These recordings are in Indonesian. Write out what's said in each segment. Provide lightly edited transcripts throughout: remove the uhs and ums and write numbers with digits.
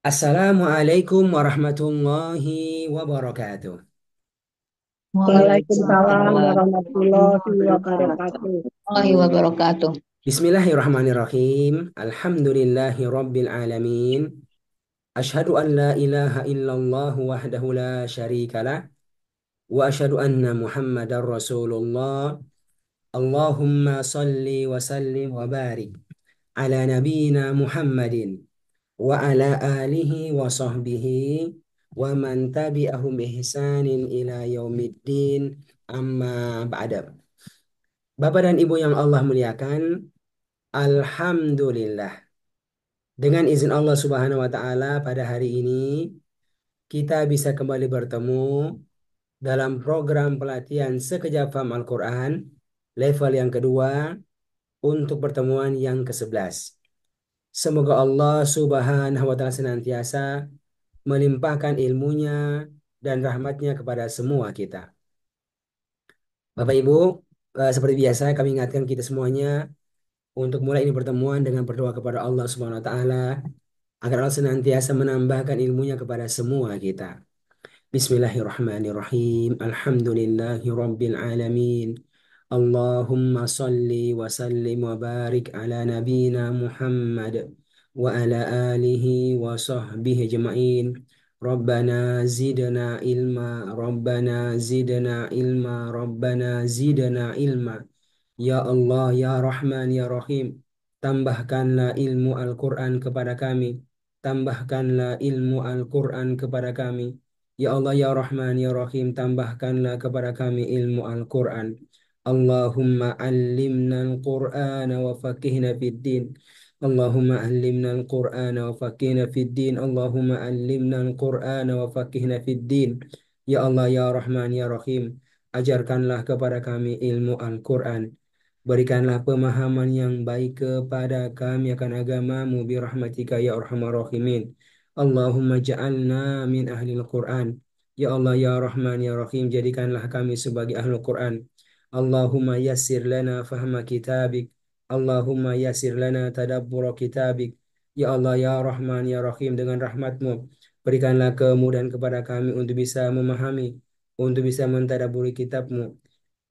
Assalamualaikum warahmatullahi wabarakatuh. Waalaikumsalam Waalaikumsalam warahmatullahi wabarakatuh. warahmatullahi wabarakatuh. Bismillahirrahmanirrahim. Alhamdulillahi rabbil alamin. Ashhadu an la ilaha illallah wahdahu la syarikalah. Wa ashhadu anna muhammadar rasulullah. Allahumma salli wa sallim wa barik ala nabiyyina Muhammadin wa ala alihi wa sahbihi wa man tabi'ahum bi ihsanin ila yaumiddin amma ba'da. Bapak dan Ibu yang Allah muliakan, Alhamdulillah. Dengan izin Allah Subhanahu wa taala pada hari ini kita bisa kembali bertemu dalam program pelatihan Sekejap Paham Al-Quran level yang kedua untuk pertemuan yang ke-11. Semoga Allah Subhanahu wa taala senantiasa melimpahkan ilmunya dan rahmatnya kepada semua kita. Bapak Ibu, seperti biasa kami ingatkan kita semuanya untuk mulai ini pertemuan dengan berdoa kepada Allah Subhanahu wa taala agar Allah senantiasa menambahkan ilmunya kepada semua kita. Bismillahirrahmanirrahim. Alhamdulillahi rabbil alamin. Allahumma salli wa sallim wa barik ala nabina Muhammad wa ala alihi wa sahbihi ajma'in. Rabbana zidna ilma, Rabbana zidna ilma, Rabbana zidna ilma. Ya Allah, Ya Rahman, Ya Rahim, tambahkanlah ilmu Al-Quran kepada kami. Tambahkanlah ilmu Al-Quran kepada kami. Ya Allah, Ya Rahman, Ya Rahim, tambahkanlah kepada kami ilmu Al-Quran. Allahumma allimna Al-Quran wa faqihna fid din. Allahumma allimna Al-Quran wa faqihna fid din. Allahumma allimna Al-Quran wa faqihna fid din. Ya Allah, Ya Rahman, Ya Rahim, ajarkanlah kepada kami ilmu Al-Quran. Berikanlah pemahaman yang baik kepada kami akan agamamu birahmatika ya arhamar rahimin. Allahumma ja'alna min ahlil Quran. Ya Allah ya Rahman ya Rahim, jadikanlah kami sebagai ahlul Quran. Allahumma yassir lana fahma kitabik. Allahumma yassir lana tadabbura kitabik. Ya Allah ya Rahman ya Rahim, dengan rahmatmu berikanlah kemudahan kepada kami untuk bisa memahami, untuk bisa mentadabburi kitabmu.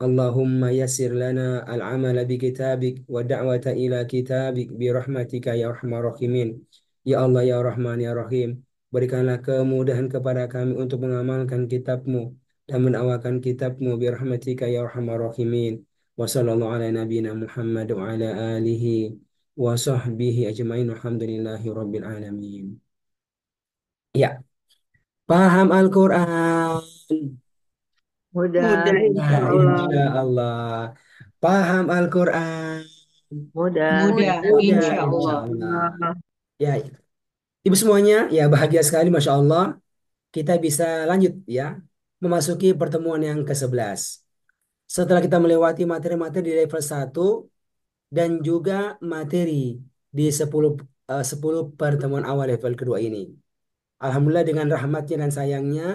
Allahumma yassir lana al-amala bi kitabik wa da'wata ila kitabik bi rahmatika ya arhamar rahimin. Ya Allah ya Rahman ya Rahim, berikanlah kemudahan kepada kami untuk mengamalkan kitabmu dan mendawakan kitabmu bi rahmatika ya arhamar rahimin. Wa sallallahu ala nabiyyina Muhammad wa ala alihi wa sahbihi ajmain. Alhamdulillahi rabbil alamin. Ya, paham Al-Quran. Mudah, Mudah insya Nah, insya Allah. Allah. insya Allah. Paham Al-Quran. Mudah, Mudah insya Mudah, insya insya Allah. Allah. Allah. Ya, Ibu semuanya, ya bahagia sekali, Masya Allah. Kita bisa lanjut ya, memasuki pertemuan yang ke-11. Setelah kita melewati materi-materi di level 1 dan juga materi di 10 pertemuan awal level kedua ini. Alhamdulillah dengan rahmatnya dan sayangnya,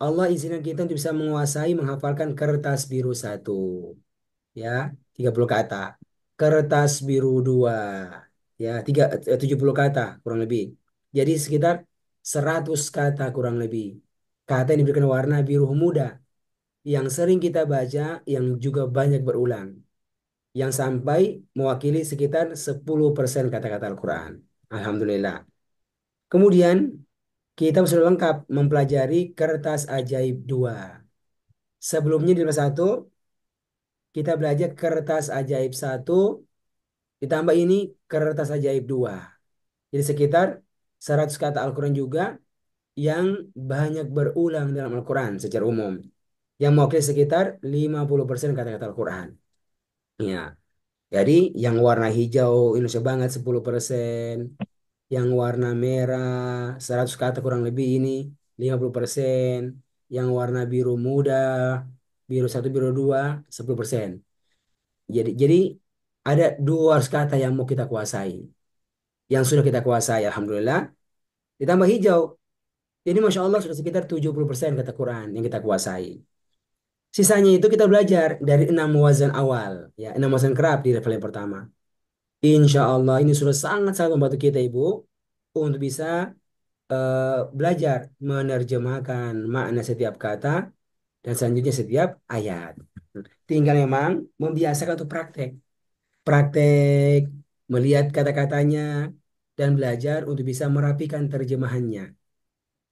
Allah izinkan kita untuk bisa menguasai, menghafalkan kertas biru satu. Ya, 30 kata. Kertas biru dua, ya, 70 kata kurang lebih. Jadi sekitar 100 kata kurang lebih. Kata yang diberikan warna biru muda yang sering kita baca, yang juga banyak berulang, yang sampai mewakili sekitar 10% kata-kata Al-Quran. Alhamdulillah. Kemudian kita sudah lengkap mempelajari kertas ajaib dua. Sebelumnya di kelas 1 kita belajar kertas ajaib satu, ditambah ini kertas ajaib dua. Jadi sekitar 100 kata Al-Quran juga yang banyak berulang dalam Al-Quran secara umum. Yang mewakili sekitar 50% kata-kata Al-Quran. Ya. Jadi yang warna hijau Indonesia banget 10%. Yang warna merah 100 kata kurang lebih ini 50%. Yang warna biru muda, biru satu, biru dua 10%. Jadi ada 200 kata yang mau kita kuasai. Yang sudah kita kuasai, Alhamdulillah. Ditambah hijau. Jadi Masya Allah sudah sekitar 70% kata Quran yang kita kuasai. Sisanya itu kita belajar dari 6 wazan awal. Ya, 6 wazan kerap di level yang pertama. Insya Allah ini sudah sangat-sangat membantu kita Ibu untuk bisa belajar menerjemahkan makna setiap kata dan selanjutnya setiap ayat. Tinggal memang membiasakan untuk praktek. Praktek melihat kata-katanya dan belajar untuk bisa merapikan terjemahannya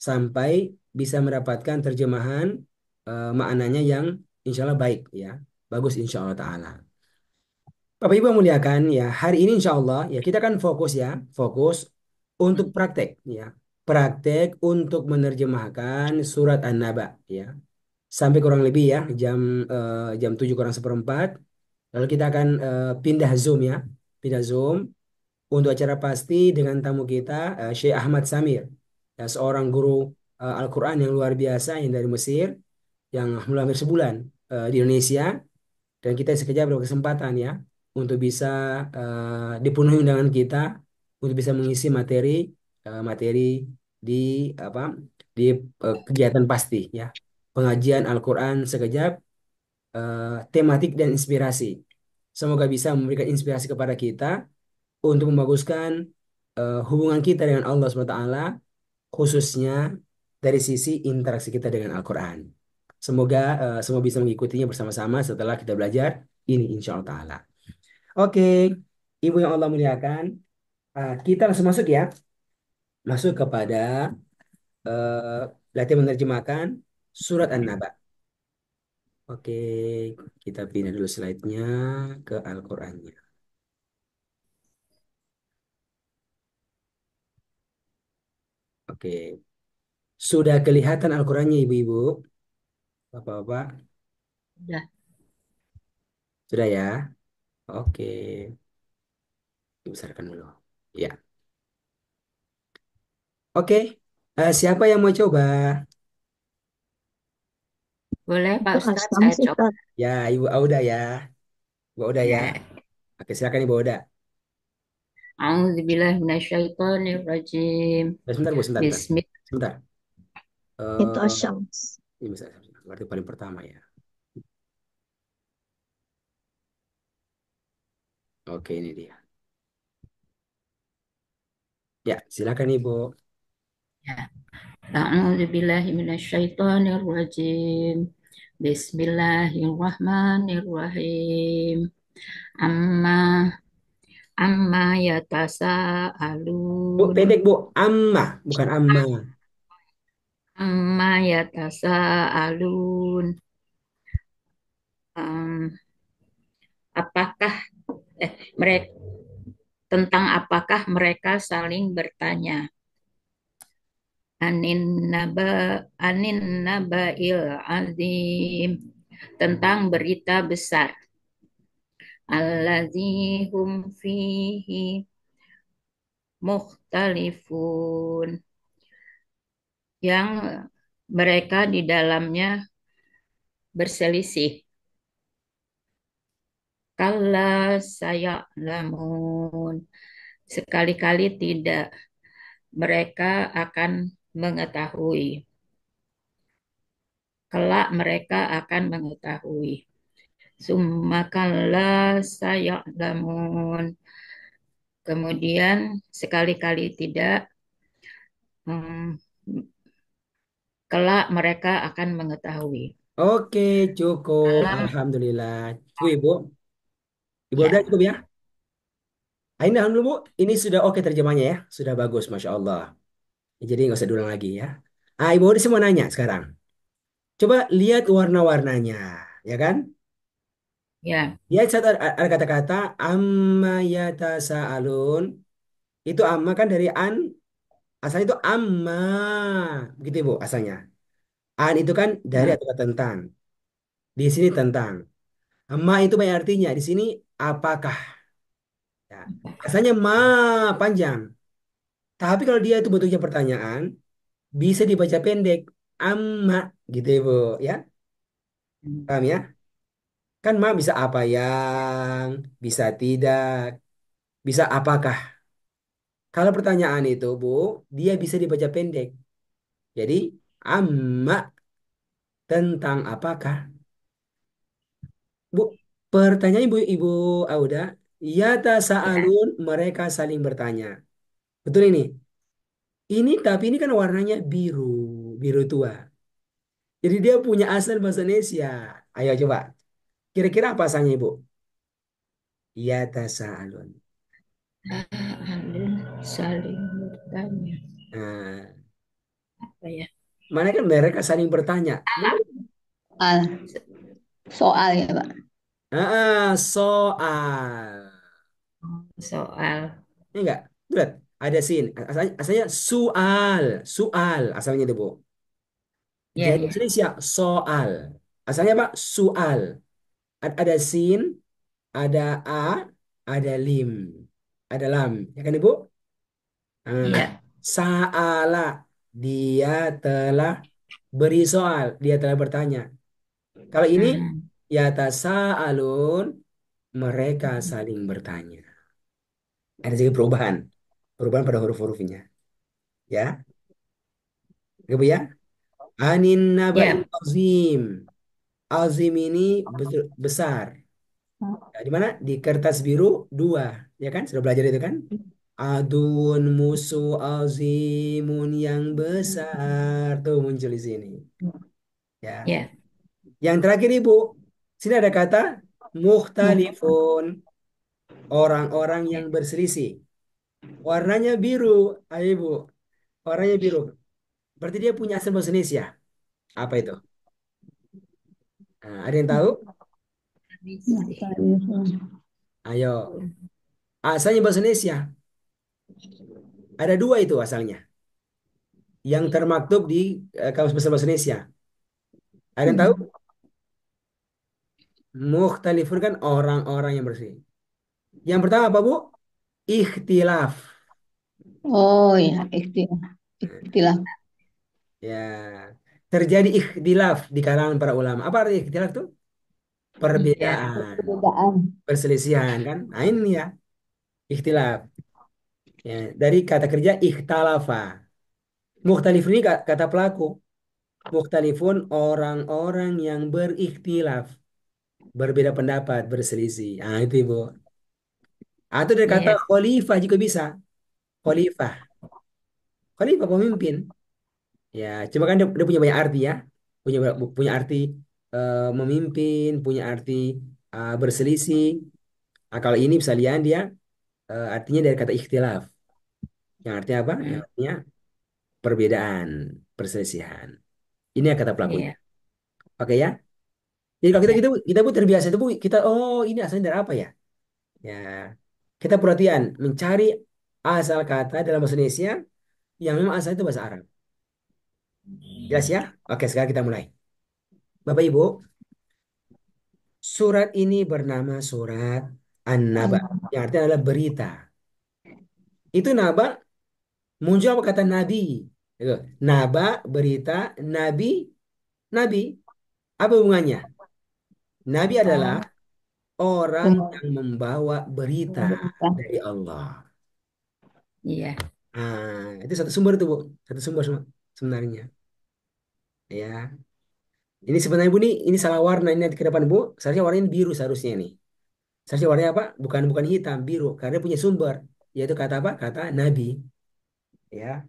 sampai bisa mendapatkan terjemahan maknanya yang insya Allah baik ya. Bagus insya Allah Ta'ala. Bapak Ibu yang muliakan ya, hari ini insya Allah ya kita kan fokus ya, fokus untuk praktek ya. Praktek untuk menerjemahkan surat An-Naba ya. Sampai kurang lebih ya jam 7 kurang seperempat. Lalu kita akan pindah Zoom ya. Pindah Zoom untuk acara pasti dengan tamu kita Syekh Ahmad Samir. Ya, seorang guru Al-Quran yang luar biasa yang dari Mesir yang alhamdulillah hampir sebulan di Indonesia dan kita sekejap berkesempatan ya untuk bisa dipenuhi undangan kita untuk bisa mengisi materi di apa di kegiatan pasti ya pengajian Al-Quran sekejap tematik dan inspirasi. Semoga bisa memberikan inspirasi kepada kita untuk membaguskan hubungan kita dengan Allah SWT khususnya dari sisi interaksi kita dengan Al-Quran. Semoga semua bisa mengikutinya bersama-sama setelah kita belajar ini insya Allah Ta'ala. Oke, Ibu yang Allah muliakan, kita langsung masuk ya. Masuk kepada latihan menerjemahkan surat An-Naba. Oke, kita pindah dulu slide-nya ke Al-Qur'annya. Oke, sudah kelihatan Al-Qur'annya Ibu-ibu, Bapak-bapak? Udah. Sudah ya? Oke, dibesarkan dulu. Ya, oke. Siapa yang mau coba? Boleh Pak Itu Ustadz, Asyam saya sih, coba. Kak. Ya, Ibu Auda ya. Ibu Auda ya. Ya. Oke, silakan Ibu Auda. A'udzubillahiminasyaitonirrajim. Sebentar Bu, sebentar, sebentar. Bismillah. Sebentar. Itu Eh, Asyam. ini misalnya, berarti paling pertama ya. Oke, ini dia. Ya, silakan Ibu. A'udzubillahiminasyaitonirrajim. Bismillahirrahmanirrahim. Amma amma Bu, yatasaalun. pendek Bu. Amma, bukan amma. Amma yatasaalun. Em, apakah mereka tentang apakah mereka saling bertanya? Anin naba anin nabail azim, tentang berita besar. Allazi hum fihi mukhtalifun, yang mereka di dalamnya berselisih. Kalla saya lamun, sekali-kali tidak, mereka akan mengetahui. Kelak mereka akan mengetahui. Summa kalla saya lamun, kemudian sekali-kali tidak, hmm, kelak mereka akan mengetahui. Oke, cukup. Dalam Alhamdulillah. Cukup Ibu. Ibu ya, udah cukup ya? Ini alhamdulillah Bu. Ini sudah oke terjemahnya ya. Sudah bagus, Masya Allah. Jadi nggak usah diulang lagi ya. Ibu udah semua nanya sekarang. Coba lihat warna-warnanya. Ya kan? ya, Lihat saat ada kata-kata amma yatasaalun. Itu amma kan dari an. Asalnya itu amma. Begitu Ibu asalnya. An itu kan dari ya, atau tentang. Di sini tentang. Ma itu banyak artinya. Di sini apakah? Ya. Asalnya ma panjang. Tapi kalau dia itu bentuknya pertanyaan, bisa dibaca pendek. Amma gitu ya, Bu. Ya, paham ya? Kan ma bisa apa yang, bisa tidak, bisa apakah. Kalau pertanyaan itu, Bu, dia bisa dibaca pendek. Jadi, amma tentang apakah? Bu, pertanyaan Ibu Auda, yata sa'alun, mereka saling bertanya. Betul ini? Ini tapi ini kan warnanya biru, biru tua. Jadi dia punya asal bahasa Indonesia. Ayo coba. Kira-kira apa asalnya Ibu? Yatasaalun. Alun saling bertanya. Nah, Apa ya? mana kan mereka saling bertanya. Benar? Soal, soal ya, Pak. Soal. Soal. Ini enggak? Berat. Ada sin. Asalnya soal. Soal. Asalnya itu, Bu. Ya, Jadi ya. Indonesia soal. Asalnya apa? Soal. Ada sin, ada a, ada lim. Ada lam. Ya kan, Ibu? Nah, Ya. sa'ala. Dia telah beri soal. Dia telah bertanya. Kalau ini, Hmm. yatasaalun. Mereka saling bertanya. Ada juga perubahan. Perubahan pada huruf-hurufnya. Ya. Oke, Bu ya. Anin naba'il Ya. azim. Azim ini besar. Ya, di mana? Di kertas biru dua. Ya kan? Sudah belajar itu kan? Adun musuh azimun yang besar. Tuh muncul di sini. Ya. Ya. Yang terakhir Ibu. Sini ada kata mukhtalifun. Orang-orang yang berselisih. Warnanya biru. Ayo Ibu. Warnanya biru. Berarti dia punya asal bahasa Indonesia. Apa itu? Nah, ada yang tahu? Ayo. Asalnya bahasa Indonesia. Ada dua itu asalnya. Yang termaktub di Kamus Besar Bahasa Indonesia. Ada yang tahu? Mukhtalifun kan orang-orang yang bersih. Yang pertama apa, Bu? Ikhtilaf. Oh ya, istilah. Istilah. Ya. Terjadi ikhtilaf di kalangan para ulama. Apa arti ikhtilaf itu? Ya. Perbedaan. Perbedaan. Perselisihan kan? Nah ini ya. Ikhtilaf. Ya. Dari kata kerja ikhtalafa. Mukhtalif ini kata pelaku. Mukhtalifun orang-orang yang berikhtilaf. Berbeda pendapat, berselisih. Nah itu Ibu. Atau dari kata Ya. khalifah juga bisa. Khalifah. Khalifah pemimpin. Ya, cuma kan dia punya banyak arti ya. Punya punya arti memimpin, punya arti berselisih. Nah, kalau ini bisa lihat dia artinya dari kata ikhtilaf. Yang artinya apa? Yang Hmm. artinya perbedaan, perselisihan. Ini yang kata pelakunya. Ya. Oke ya. Jadi kalau kita Ya. kita pun terbiasa itu Bu, kita oh ini asalnya dari apa ya? Ya, kita perhatian mencari asal kata dalam bahasa Indonesia yang memang asalnya itu bahasa Arab. Jelas ya? Oke, sekarang kita mulai. Bapak Ibu, surat ini bernama surat An-Naba. Yang artinya adalah berita. Itu Naba muncul apa kata Nabi? Itu. Naba, berita, Nabi, Nabi. Apa hubungannya? Nabi adalah orang yang membawa berita Pemerintah. dari Allah. Iya. Itu satu sumber itu, Bu. Satu sumber sebenarnya. Ya. Ini sebenarnya Bu, ini salah warna ini nanti ke depan Bu. Seharusnya warnanya biru seharusnya ini. Seharusnya warnanya apa? Bukan bukan hitam, biru. Karena punya sumber. Yaitu kata apa? Kata Nabi. Ya,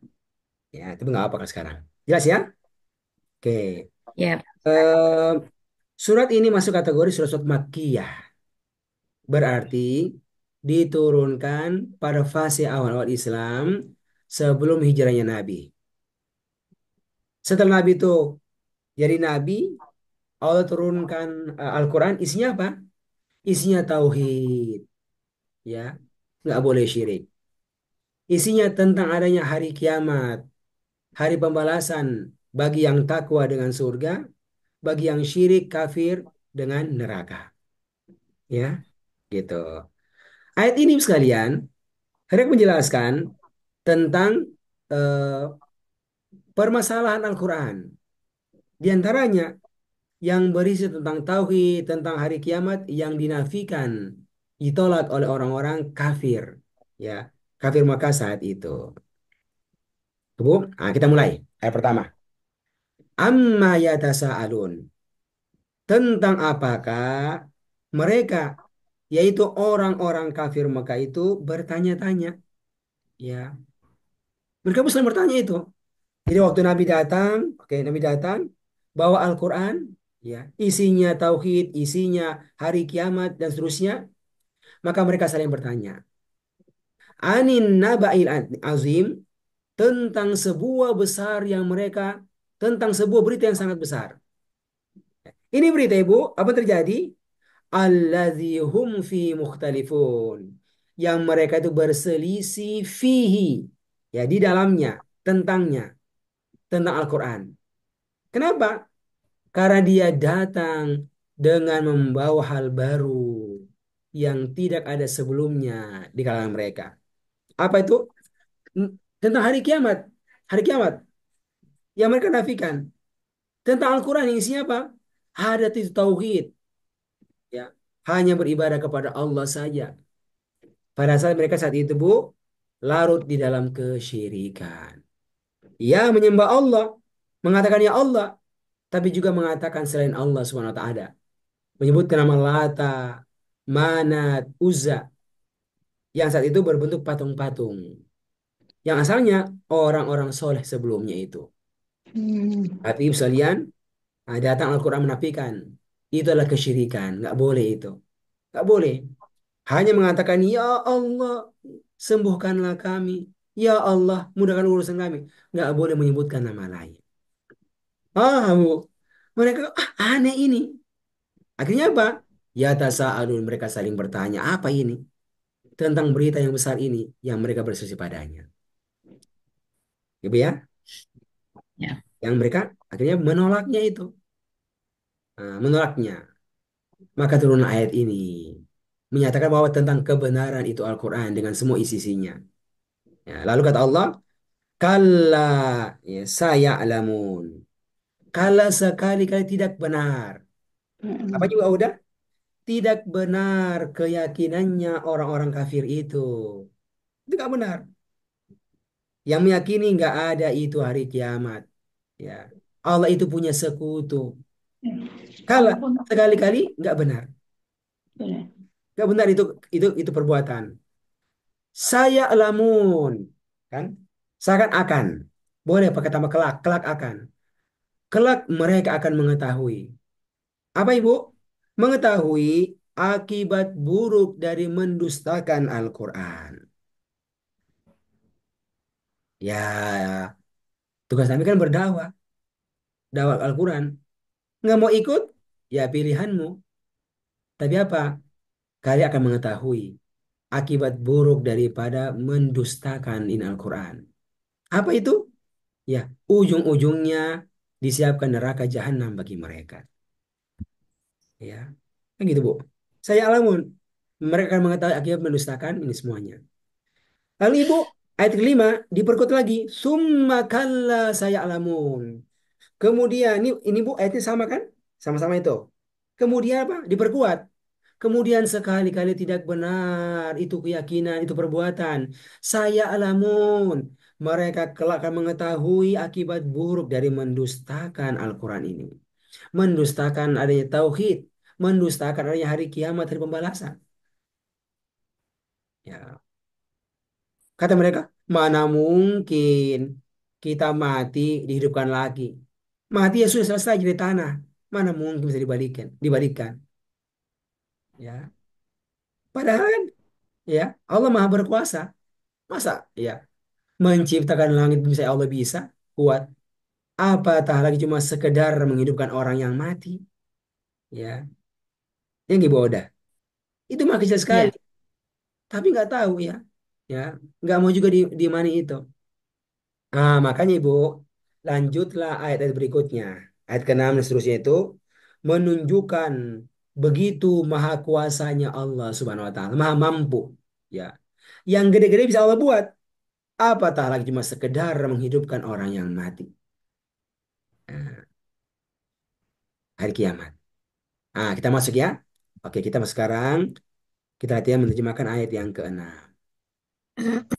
ya itu nggak apa kan sekarang. Jelas ya? Oke. Ya. Eh, surat ini masuk kategori surat-surat Makkiyah. Berarti diturunkan pada fase awal-awal Islam sebelum hijrahnya Nabi. Setelah Nabi itu jadi Nabi, Allah turunkan Al-Quran. Isinya apa? Isinya tauhid. Ya, nggak boleh syirik. Isinya tentang adanya hari kiamat, hari pembalasan bagi yang takwa dengan surga, bagi yang syirik kafir dengan neraka. Ya, gitu. Ayat ini sekalian, hendak menjelaskan tentang eh, permasalahan Al-Quran. Di antaranya yang berisi tentang tauhid, tentang hari kiamat yang dinafikan, ditolak oleh orang-orang kafir. Ya, kafir Makkah saat itu. Bu, kita mulai. Ayat pertama. Amma yatasaalun. Tentang apakah mereka, yaitu orang-orang kafir Mekah itu bertanya-tanya. Ya, Mereka pun selalu bertanya itu. Jadi waktu Nabi datang, oke, Nabi datang bawa Al-Quran, ya, isinya tauhid, isinya hari kiamat dan seterusnya, maka mereka saling bertanya, Anin naba'il azim, tentang sebuah besar yang mereka, tentang sebuah berita yang sangat besar. Ini berita Ibu, apa terjadi? Alladzi hum fi mukhtalifun. Yang mereka itu berselisih fihi, ya, di dalamnya, tentangnya, tentang Al-Quran. Kenapa? Karena dia datang dengan membawa hal baru yang tidak ada sebelumnya di kalangan mereka. Apa itu? Tentang hari kiamat. Hari kiamat yang mereka nafikan. Tentang Al-Quran yang isinya apa? Ada itu tauhid. Ya. Hanya beribadah kepada Allah saja. Pada saat mereka saat itu, Bu, larut di dalam kesyirikan. Ya, menyembah Allah. Mengatakan ya Allah. Tapi juga mengatakan selain Allah SWT. Menyebutkan nama Lata, Manat, Uzza. Yang saat itu berbentuk patung-patung. Yang asalnya orang-orang soleh sebelumnya itu. Hmm. Tapi sekalian, datang Al-Quran menafikan. Itu adalah kesyirikan. Nggak boleh itu. Nggak boleh. Hanya mengatakan, Ya Allah, sembuhkanlah kami. Ya Allah, mudahkan urusan kami. Nggak boleh menyebutkan nama lain. Ah, Bu. Mereka, aneh ini. Akhirnya apa? Ya tasa'alun, mereka saling bertanya, apa ini? Tentang berita yang besar ini yang mereka berselisih padanya. Gitu ya. Ya. Yang mereka akhirnya menolaknya itu. Nah, menolaknya. Maka turun ayat ini. Menyatakan bahwa tentang kebenaran itu Al-Quran dengan semua isi-isinya. Ya, lalu kata Allah, Kalla, ya, saya alamun. Kala sekali-kali tidak benar. Apa juga Hmm. udah? Tidak benar keyakinannya orang-orang kafir itu. Itu nggak benar. Yang meyakini nggak ada itu hari kiamat. Ya, Allah itu punya sekutu. Kala sekali-kali nggak benar. Nggak benar itu perbuatan. Saya alamun, kan? Seakan akan. Boleh pakai tambah kelak, kelak akan. Kelak mereka akan mengetahui. Apa Ibu? Mengetahui akibat buruk dari mendustakan Al-Quran. Ya, tugas kami kan berdakwah, dakwah Al-Quran. Nggak mau ikut? Ya pilihanmu. Tapi apa? Kalian akan mengetahui akibat buruk daripada mendustakan in Al-Quran. Apa itu? Ya, ujung-ujungnya disiapkan neraka jahanam bagi mereka. Ya, kan gitu Bu. Saya alamun. Mereka akan mengetahui akibat mendustakan ini semuanya. Lalu Ibu, ayat kelima diperkuat lagi. Summa kalla saya alamun. Kemudian ini Bu ayatnya sama kan? Sama-sama itu. Kemudian apa? Diperkuat. Kemudian sekali-kali tidak benar itu keyakinan, itu perbuatan. Saya alamun. Mereka kelak akan mengetahui akibat buruk dari mendustakan Al-Quran ini. Mendustakan adanya tauhid. Mendustakan adanya hari kiamat, hari pembalasan. Ya, kata mereka, mana mungkin kita mati dihidupkan lagi. Mati ya sudah selesai jadi tanah. Mana mungkin bisa dibalikan, dibalikan. Ya, padahal kan, ya Allah Maha berkuasa. Masa ya menciptakan langit bisa Allah bisa kuat. Apatah lagi cuma sekedar menghidupkan orang yang mati. Ya, yang ibadah. Itu mah kecil sekali. Ya. Tapi nggak tahu ya. Ya, nggak mau juga di mana itu. Nah, makanya Ibu, lanjutlah ayat-ayat berikutnya. Ayat ke-6 dan seterusnya itu menunjukkan begitu maha kuasanya Allah Subhanahu wa taala, maha mampu. Ya. Yang gede-gede bisa Allah buat. Apatah lagi cuma sekedar menghidupkan orang yang mati. Nah, hari kiamat. Nah, kita masuk ya. Oke, kita masuk sekarang. Kita latihan menerjemahkan ayat yang ke-6.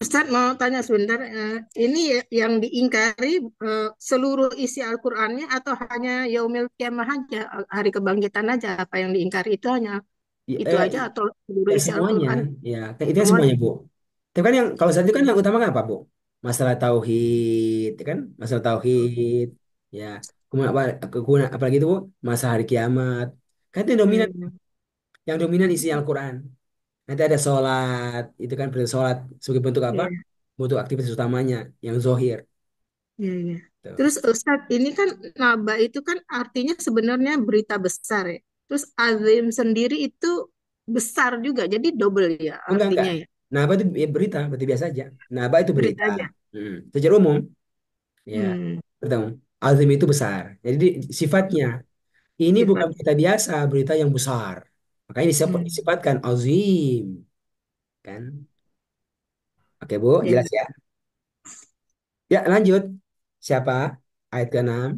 Ustadz mau tanya sebentar, ini yang diingkari seluruh isi Al-Qur'annya atau hanya Yaumil Kiamah aja, hari kebangkitan aja, apa yang diingkari itu hanya Ya, itu aja atau seluruh ya isi semuanya. Al-Qur'an Ya, itu semuanya? semuanya, Bu. Tapi kan yang kalau saat itu kan yang utama kan apa, Bu? masalah tauhid, ya kan? Masalah tauhid, ya. Kemudian apalagi itu Bu? Masalah hari kiamat. Kan itu Hmm. yang dominan isi Al-Quran. Nanti ada sholat, itu kan berarti sholat sebagai bentuk apa? Iya, Bentuk aktivitas utamanya, yang zohir. iya, iya. Tuh. Terus Ustadz, ini kan naba itu kan artinya sebenarnya berita besar ya. Terus azim sendiri itu besar juga, jadi double ya Oh, enggak. artinya ya. Naba itu ya berita, berarti biasa aja. Naba itu Berita berita. aja. Secara umum, ya. Hmm, Berita umum. Azim itu besar. Jadi sifatnya, ini bukan sifat. berita biasa, berita yang besar. Makanya Hmm, disifatkan azim, kan? Oke, Bu, ya. jelas ya. Ya, lanjut. Siapa? Ayat ke-6.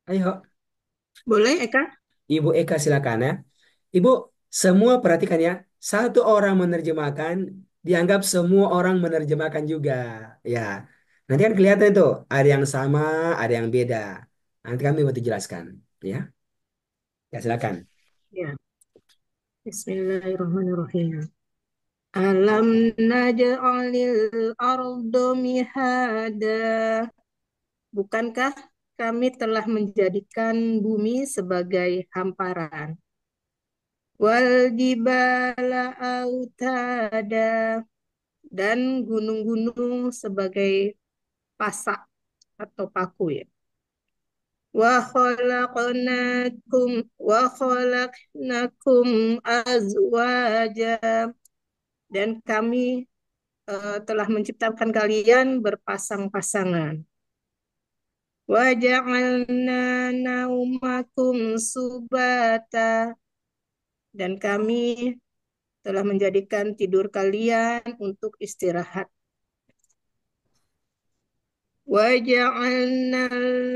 Ayo, Boleh Eka? Ibu Eka silakan ya. Ibu, semua perhatikan ya. Satu orang menerjemahkan, dianggap semua orang menerjemahkan juga. Ya, nanti kan kelihatan itu. Ada yang sama, ada yang beda. Nanti kami bantu jelaskan. Ya, ya silakan. Ya. Bismillahirrahmanirrahim. Alam naj'alil arda mihada. Bukankah kami telah menjadikan bumi sebagai hamparan? Wal jibala autada, dan gunung-gunung sebagai pasak atau paku ya. Wa khalaqnakum wa khalaqnakum azwaja, dan kami telah menciptakan kalian berpasang-pasangan. Wa ja'alna naumakum subata, dan kami telah menjadikan tidur kalian untuk istirahat. Wa ja'alna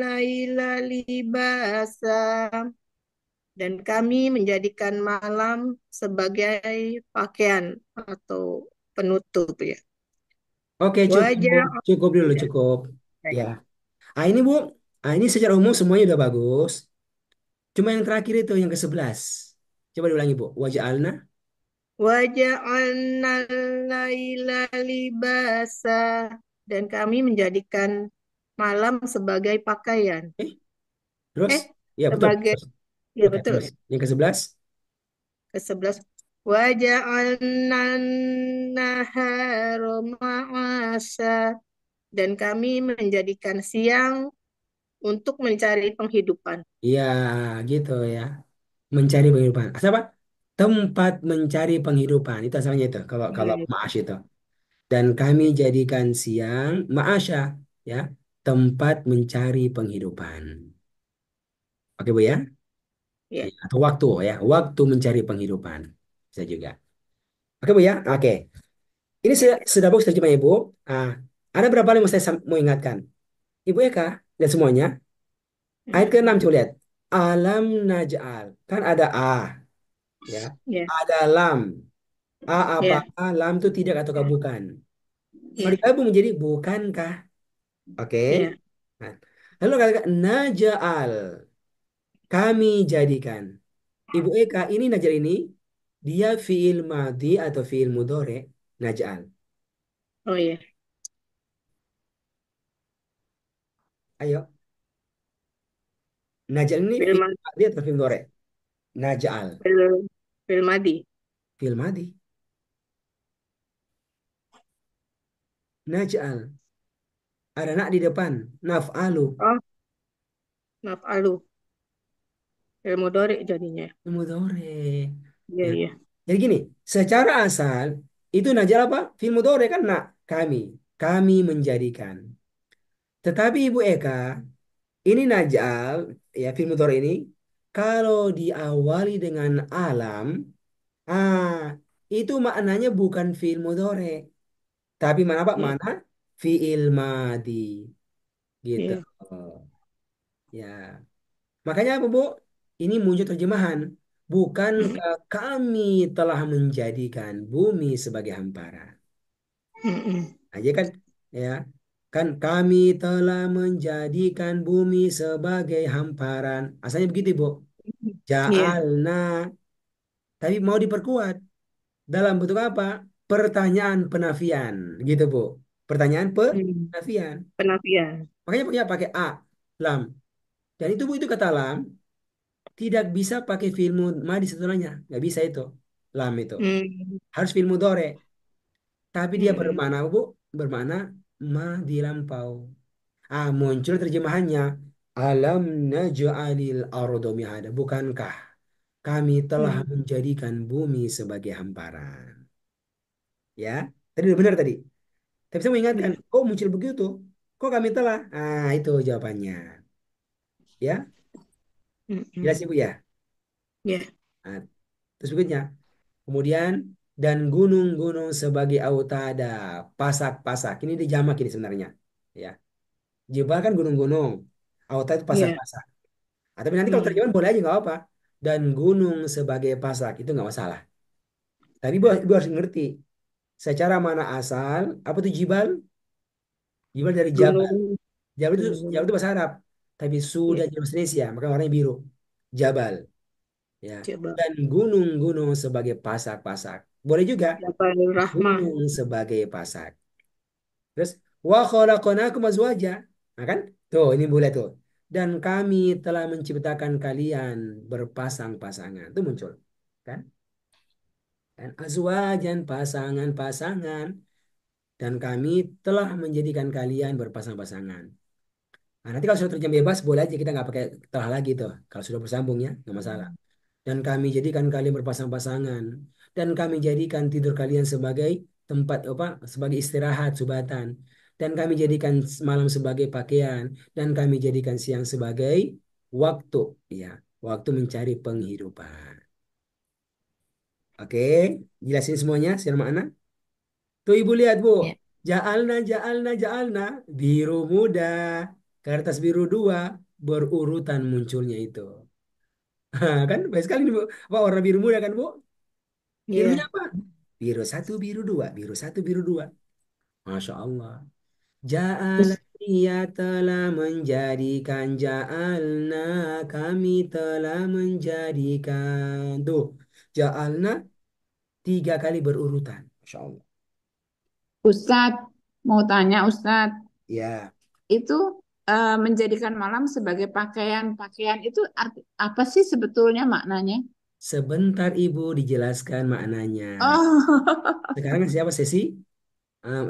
laila libasa, dan kami menjadikan malam sebagai pakaian atau penutup ya. Oke, cukup. Wajah Cukup dulu, ya. cukup. Ya. Baik. Ah, ini Bu. Ah, ini secara umum semuanya udah bagus. Cuma yang terakhir itu, yang ke-11. Coba diulangi, Bu. Wajah alna. Waja'alna laila libasa, dan kami menjadikan malam sebagai pakaian. Eh, terus? Eh, Ya, betul. sebagai, Terus. ya Oke, betul terus. ya. Yang ke-11. Ke-11. Waja'alna nahara ma'asa, dan kami menjadikan siang untuk mencari penghidupan. Iya, gitu ya. Mencari penghidupan. Apa? Tempat mencari penghidupan. Itu asalnya itu. Kalau Ya, kalau ya, ma'ash itu. Dan kami jadikan siang ma'asya, ya, tempat mencari penghidupan. Oke, Bu ya. ya, Ya, atau waktu ya, waktu mencari penghidupan. Bisa juga. Oke, Bu ya. Oke. Ini ya. sudah bagus terjemahnya, Ibu. Ah, ada berapa hal yang mau saya mau ingatkan? Ibu Eka dan semuanya. Ayat Hmm, ke-6 coba lihat. Alam naj'al. Kan ada A, ya. ya, Ada lam. A apa? ya, A, lam itu tidak ataukah bukan? Kalau ya, digabung menjadi bukankah? Oke. ya. Nah, lalu katakan naj'al. Kami jadikan. Ibu Eka ini naj'al ini dia fiil madi atau fiil mudore naj'al. Oh ya, Ayo. Naj'al ini fiil film, madi atau fiil mudore? Naj'al. film Madi. Fiil madi. Naj'al. Ada nak di depan. Naf'alu. Oh, maaf Alu, film Dore jadinya. Mudore. Iya, Ya. iya, Jadi gini, secara asal itu naj'al apa? Fiil mudore kan nak kami. Kami menjadikan. Tetapi Ibu Eka, ini naj'al, ya fiil mudhari ini, kalau diawali dengan alam, ah, itu maknanya bukan fiil mudhari, tapi mana apa? iya, Mana fiil madi, gitu. iya. Ya, makanya apa, Bu? Ini muncul terjemahan. Bukankah kami telah menjadikan bumi sebagai hamparan? Mm-mm. Aja kan, ya. Kan kami telah menjadikan bumi sebagai hamparan. Asalnya begitu, Bu. Iya. Ja'alna. Tapi mau diperkuat. Dalam bentuk apa? Pertanyaan penafian. Gitu, Bu. Pertanyaan Hmm. penafian. Penafian. Makanya pakai a, lam. Dan itu, Bu, itu kata lam. Tidak bisa pakai fi'il madi setelahnya. Nggak bisa itu. Lam itu. Hmm. Harus fi'il mudhari. Tapi dia Hmm. bermakna, Bu. Bermakna di lampau. Muncul terjemahannya. Alam naj'alil ardo mihada. Bukankah kami telah Hmm. menjadikan bumi sebagai hamparan. Ya, tadi udah benar tadi. Tapi saya mau ingatkan, Iya. kok muncul begitu? Kok kami telah? Itu jawabannya. Ya, jelas Hmm. Ibu ya. Iya. Nah, terus berikutnya. Kemudian, dan gunung-gunung sebagai autada, pasak-pasak. Ini dijamak ini sebenarnya. Ya, jebal kan gunung-gunung. Autada itu Iya. pasak-pasak. Tapi nanti kalau Hmm. terjemahan boleh aja nggak apa. Dan gunung sebagai pasak itu nggak masalah. Tapi ibu harus ngerti secara mana asal apa itu jibal? Jibal dari Jabal. Gunung. Jabal itu Gunung. bahasa Arab. Tapi Iya. sudah di Indonesia, maka warnanya biru. Jabal. Ya. Coba. Dan gunung-gunung sebagai pasak-pasak. Boleh juga Jabal Rahmah. gunung sebagai pasak. Terus wa khalaqnakum azwaja. Nah kan? Tuh, ini boleh tuh. Dan kami telah menciptakan kalian berpasang-pasangan. Itu muncul. Kan? Dan azwajan pasangan-pasangan. Dan kami telah menjadikan kalian berpasang-pasangan. Nah, nanti kalau sudah terjam bebas, boleh aja kita nggak pakai telah lagi tuh. Kalau sudah bersambung ya, nggak masalah. Dan kami jadikan kalian berpasang-pasangan. Dan kami jadikan tidur kalian sebagai tempat apa? Sebagai istirahat, subatan. Dan kami jadikan malam sebagai pakaian. Dan kami jadikan siang sebagai waktu, ya, waktu mencari penghidupan. Oke, jelasin semuanya secara makna. Tuh ibu lihat bu, Ya. ja'alna, ja'alna, ja'alna, biru muda, kertas biru dua, berurutan munculnya itu. Kan baik sekali nih bu, apa warna biru muda kan bu? Birunya Iya. apa? Biru satu, biru dua, biru satu, biru dua. Masya Allah. Ja'ala Us- ia telah menjadikan, ja'alna kami telah menjadikan. Tuh, ja'alna tiga kali berurutan. Masya Allah. Ustadz, mau tanya Ustadz, Ya. itu menjadikan malam sebagai pakaian-pakaian itu apa sih sebetulnya maknanya? Sebentar Ibu dijelaskan maknanya. Oh, Sekarang siapa sesi?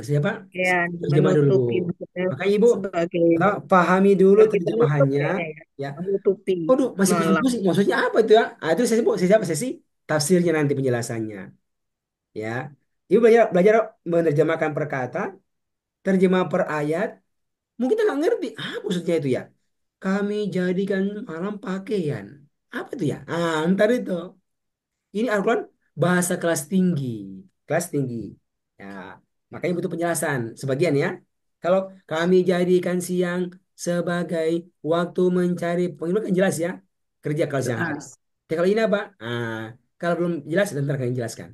Siapa? Ya, Terjemah dulu Bu. menutupi maksudnya Makanya Ibu sebagai pahami dulu sebagai penutup terjemahannya. kayaknya ya. Ya. Menutupi Waduh, masih malam. pusing-pusing. Maksudnya apa itu ya? Itu sesi Bu. Sesi apa sesi? Tafsirnya nanti penjelasannya. Ya. Ibu belajar, belajar menerjemahkan per kata, terjemah per ayat. Mungkin kita nggak ngerti. Maksudnya itu ya? Kami jadikan malam pakaian. Apa itu ya? Ntar itu. Ini Al-Quran bahasa kelas tinggi. Kelas tinggi. Ya, makanya butuh penjelasan. Sebagian ya. Kalau kami jadikan siang sebagai waktu mencari penghidupan kan jelas ya. Kerja kalau siang hari. jelas. Tapi kalau ini apa? Kalau belum jelas, nanti akan jelaskan.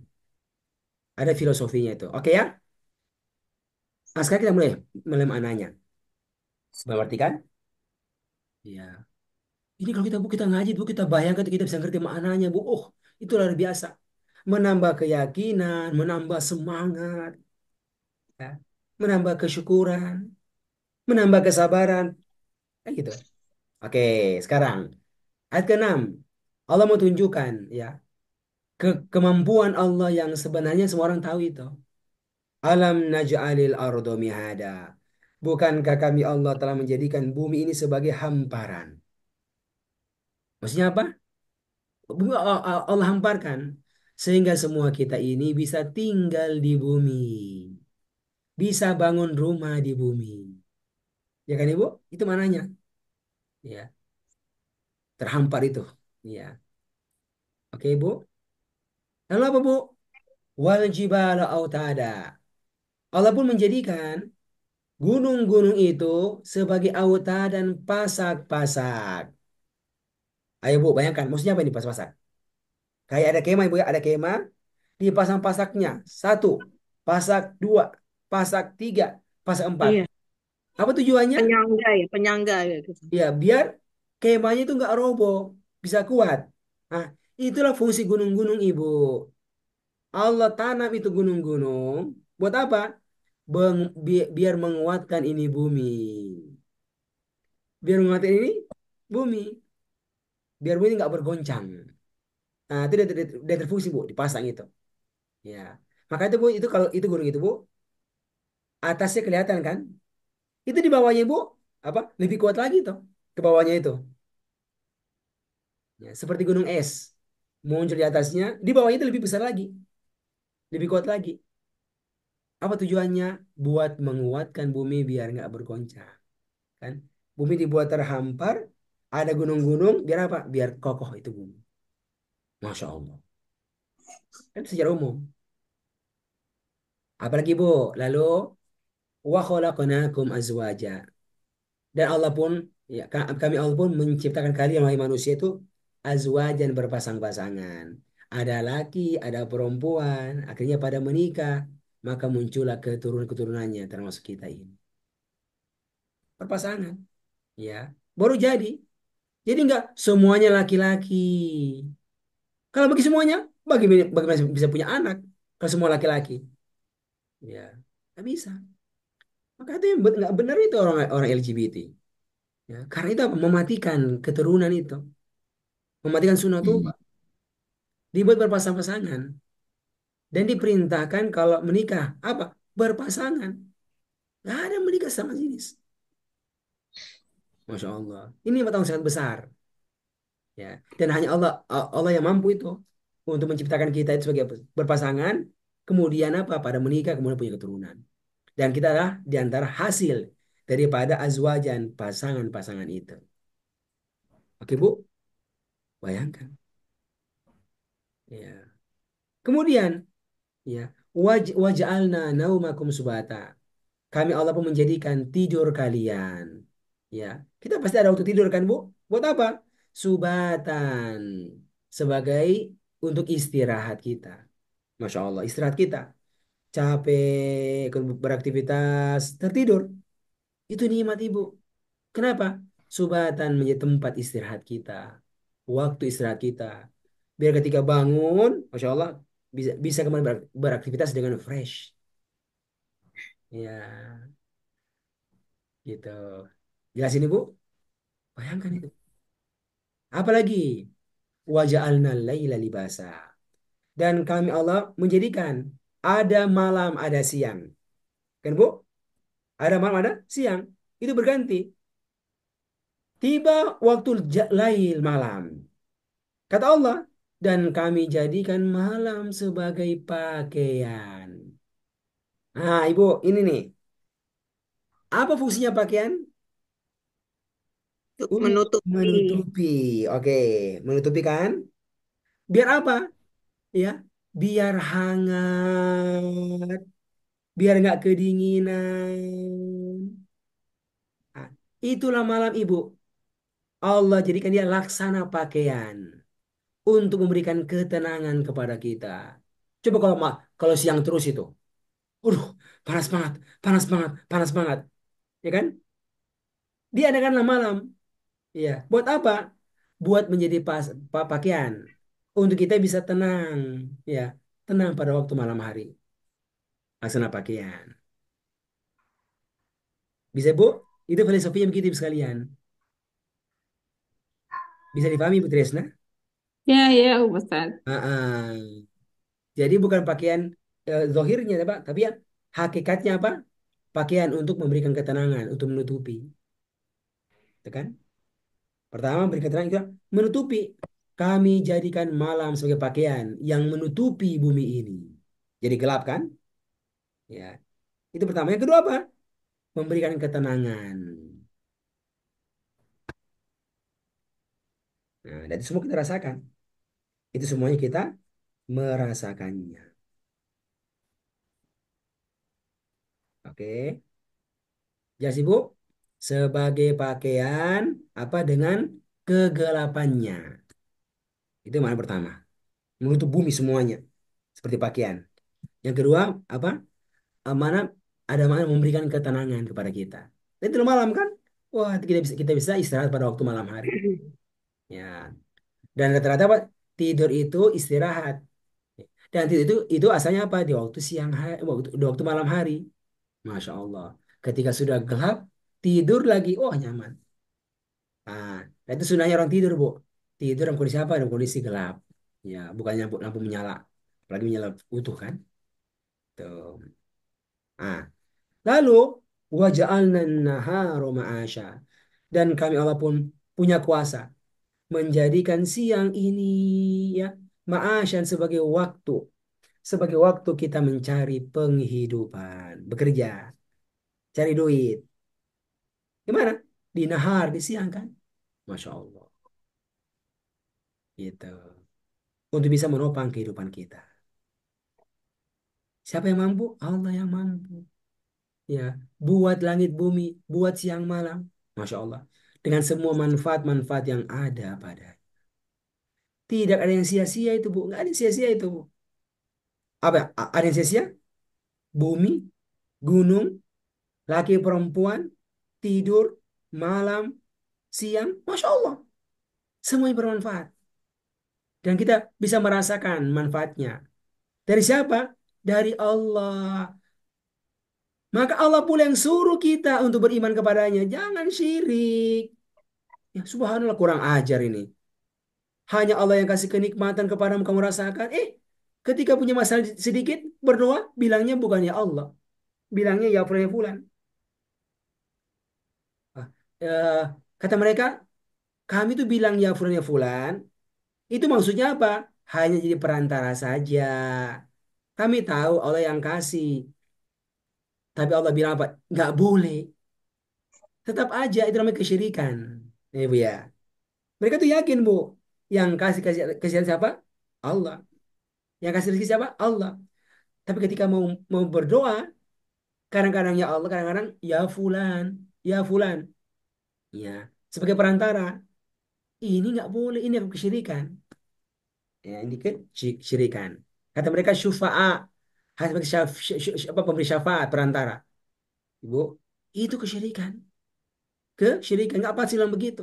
Ada filosofinya itu. Oke ya? Nah, sekarang kita mulai mulai maknanya. Berarti kan? Iya. Ini kalau kita ngaji, Bu, kita bayangkan kita bisa ngerti maknanya, Bu. Oh, itu luar biasa. Menambah keyakinan, menambah semangat, ya. Menambah kesyukuran, menambah kesabaran. Kayak gitu. Oke, sekarang ayat ke-6. Allah mau tunjukkan ya kemampuan Allah yang sebenarnya semua orang tahu itu. Alam naj'alil ardo mihada. Bukankah kami Allah telah menjadikan bumi ini sebagai hamparan? Maksudnya apa? Allah hamparkan sehingga semua kita ini bisa tinggal di bumi, bisa bangun rumah di bumi. Ya kan Ibu? Itu mananya. Ya, terhampar itu. Ya. Oke, Bu. Lalu apa, Bu? Wal jibala autada. Allah pun menjadikan gunung-gunung itu sebagai auta dan pasak-pasak. Ayo, Bu, bayangkan. Maksudnya apa ini pasak-pasak? Kayak ada kemah, Ibu ya. Ada kemah. Dipasang pasaknya. Satu. Pasak dua. Pasak tiga. Pasak empat. Iya. Apa tujuannya? Penyangga ya gitu. Ya, biar kemahnya itu nggak roboh, bisa kuat. Nah, itulah fungsi gunung-gunung, Ibu. Allah tanam itu gunung-gunung. Buat apa? Biar menguatkan ini bumi. Biar menguatkan ini bumi. Biar bumi nggak bergoncang. Nah, itu dia terfungsi, Bu, dipasang itu. Ya. Maka itu, Bu, itu kalau itu gunung itu, Bu, atasnya kelihatan kan? Itu di bawahnya, Bu, apa? Lebih kuat lagi tuh ke bawahnya itu. Ya, seperti gunung es. Muncul di atasnya, di bawahnya itu lebih besar lagi, lebih kuat lagi. Apa tujuannya? Buat menguatkan bumi biar nggak bergoncang, kan? Bumi dibuat terhampar, ada gunung-gunung, biar apa? Biar kokoh itu bumi. Masya Allah. Kan secara umum. Apalagi, Bu, lalu wa khalaqnakum azwaja. Dan Allah pun, ya, kami Allah pun menciptakan kalian wahai manusia itu azwajan, berpasang-pasangan. Ada laki, ada perempuan, akhirnya pada menikah, maka muncullah keturunan-keturunannya termasuk kita ini. Berpasangan, ya. Baru jadi. Jadi enggak semuanya laki-laki. Kalau bagi semuanya, bagaimana bisa punya anak kalau semua laki-laki? Ya, nggak bisa. Maka itu yang nggak benar itu orang orang LGBT. Ya, karena itu apa? Mematikan keturunan itu, mematikan sunatullah. Dibuat berpasang-pasangan dan diperintahkan kalau menikah apa? Berpasangan. Gak ada menikah sama jenis. Masya Allah. Ini tanggung sangat besar. Ya, dan hanya Allah yang mampu itu untuk menciptakan kita itu sebagai berpasangan, kemudian apa? Pada menikah, kemudian punya keturunan. Dan kita adalah di antara hasil daripada azwajan, pasangan-pasangan itu. Oke, Bu? Bayangkan. Ya. Kemudian, ya, waj'alna naumakum subata. Kami Allah pun menjadikan tidur kalian. Ya, kita pasti ada waktu tidur kan, Bu? Buat apa? Subatan. Sebagai untuk istirahat kita. Masya Allah, istirahat kita. Capek, beraktivitas, tertidur. Itu nikmat, Ibu. Kenapa? Subatan menjadi tempat istirahat kita. Waktu istirahat kita. Biar ketika bangun, Masya Allah, bisa kembali beraktivitas dengan fresh. Ya, gitu. Jelas ini, Bu? Bayangkan itu. Apalagi waja'alna laila libasa. Dan kami Allah menjadikan ada malam, ada siang. Kan, Bu? Ada malam, ada siang. Itu berganti. Tiba waktu lail malam. Kata Allah, dan kami jadikan malam sebagai pakaian. Nah, Ibu, ini nih. Apa fungsinya pakaian? Untuk Untuk menutupi. menutupi. Oke, menutupi kan? Biar apa? Ya, biar hangat, biar nggak kedinginan. Nah, itulah malam, Ibu. Allah jadikan dia laksana pakaian untuk memberikan ketenangan kepada kita. Coba kalau siang terus itu, uh, panas banget, panas banget, panas banget, ya kan? Dia adakanlah malam, ya. Buat apa? Buat menjadi pakaian untuk kita bisa tenang, ya, tenang pada waktu malam hari. Laksana pakaian. Bisa, Bu? Itu filosofinya begitu, Ibu sekalian. Bisa dipahami, Bu Tresna? Ya, ya, Ustaz. Ah, ah. Jadi bukan pakaian zohirnya, Pak, tapi ya hakikatnya apa? Pakaian untuk memberikan ketenangan, untuk menutupi. Itu kan? Pertama, memberikan ketenangan itu menutupi. Kami jadikan malam sebagai pakaian yang menutupi bumi ini. Jadi gelap kan? Ya, itu pertama. Yang kedua apa? Memberikan ketenangan. Nah, dan itu semua kita rasakan. Itu semuanya kita merasakannya. Oke. Jelas, Ibu? Sebagai pakaian apa dengan kegelapannya. Itu mana pertama. Menutup bumi semuanya seperti pakaian. Yang kedua apa? Mana ada mana memberikan ketenangan kepada kita. Dan tidur malam kan, wah kita bisa istirahat pada waktu malam hari. Ya, dan rata-rata apa? Tidur itu istirahat. Dan tidur itu asalnya apa? Di waktu siang hari, di waktu malam hari. Masya Allah. Ketika sudah gelap, tidur lagi, oh nyaman. Nah, itu sunahnya orang tidur, Bu. Tidur dalam kondisi apa? Dalam kondisi gelap. Ya, bukannya lampu menyala. Apalagi menyala utuh kan. Tuh. Nah, lalu waja'alna nahara ma'asya. Dan kami Allah pun punya kuasa menjadikan siang ini ya ma'asyan sebagai waktu kita mencari penghidupan, bekerja, cari duit. Gimana? Di nahar, di siang kan? Masya Allah. Gitu. Untuk bisa menopang kehidupan kita. Siapa yang mampu? Allah yang mampu. Ya, buat langit bumi, buat siang malam. Masya Allah. Dengan semua manfaat-manfaat yang ada pada. Tidak ada yang sia-sia itu, Bu. Nggak ada yang sia-sia itu, Bu. Apa? Ada yang sia-sia? Bumi, gunung, laki perempuan, tidur, malam, siang. Masya Allah. Semuanya bermanfaat. Dan kita bisa merasakan manfaatnya. Dari siapa? Dari Allah. Maka Allah pula yang suruh kita untuk beriman kepadanya. Jangan syirik. Ya, subhanallah kurang ajar ini. Hanya Allah yang kasih kenikmatan kepadamu kamu rasakan. Ketika punya masalah sedikit berdoa bilangnya bukan ya Allah. Bilangnya ya fulan ya fulan. Ah, eh, Kata mereka kami tuh bilang ya fulan ya fulan. Itu maksudnya apa? Hanya jadi perantara saja. Kami tahu Allah yang kasih. Tapi Allah bilang apa? Nggak boleh. Tetap aja itu namanya kesyirikan. Bu ya. Mereka tuh yakin, Bu. Yang kasih kasih kasih siapa? Allah. Yang kasih rezeki siapa? Allah. Tapi ketika mau mau berdoa, kadang-kadang ya Allah, kadang-kadang ya fulan, ya fulan. Ya, sebagai perantara. Ini nggak boleh, ini aku kesyirikan. Ya, ini kesyirikan. Kata mereka syufa'a, sebagai apa pemberi syafaat perantara. Ibu, itu kesyirikan. Kesyirikan nggak apa sih bilang begitu?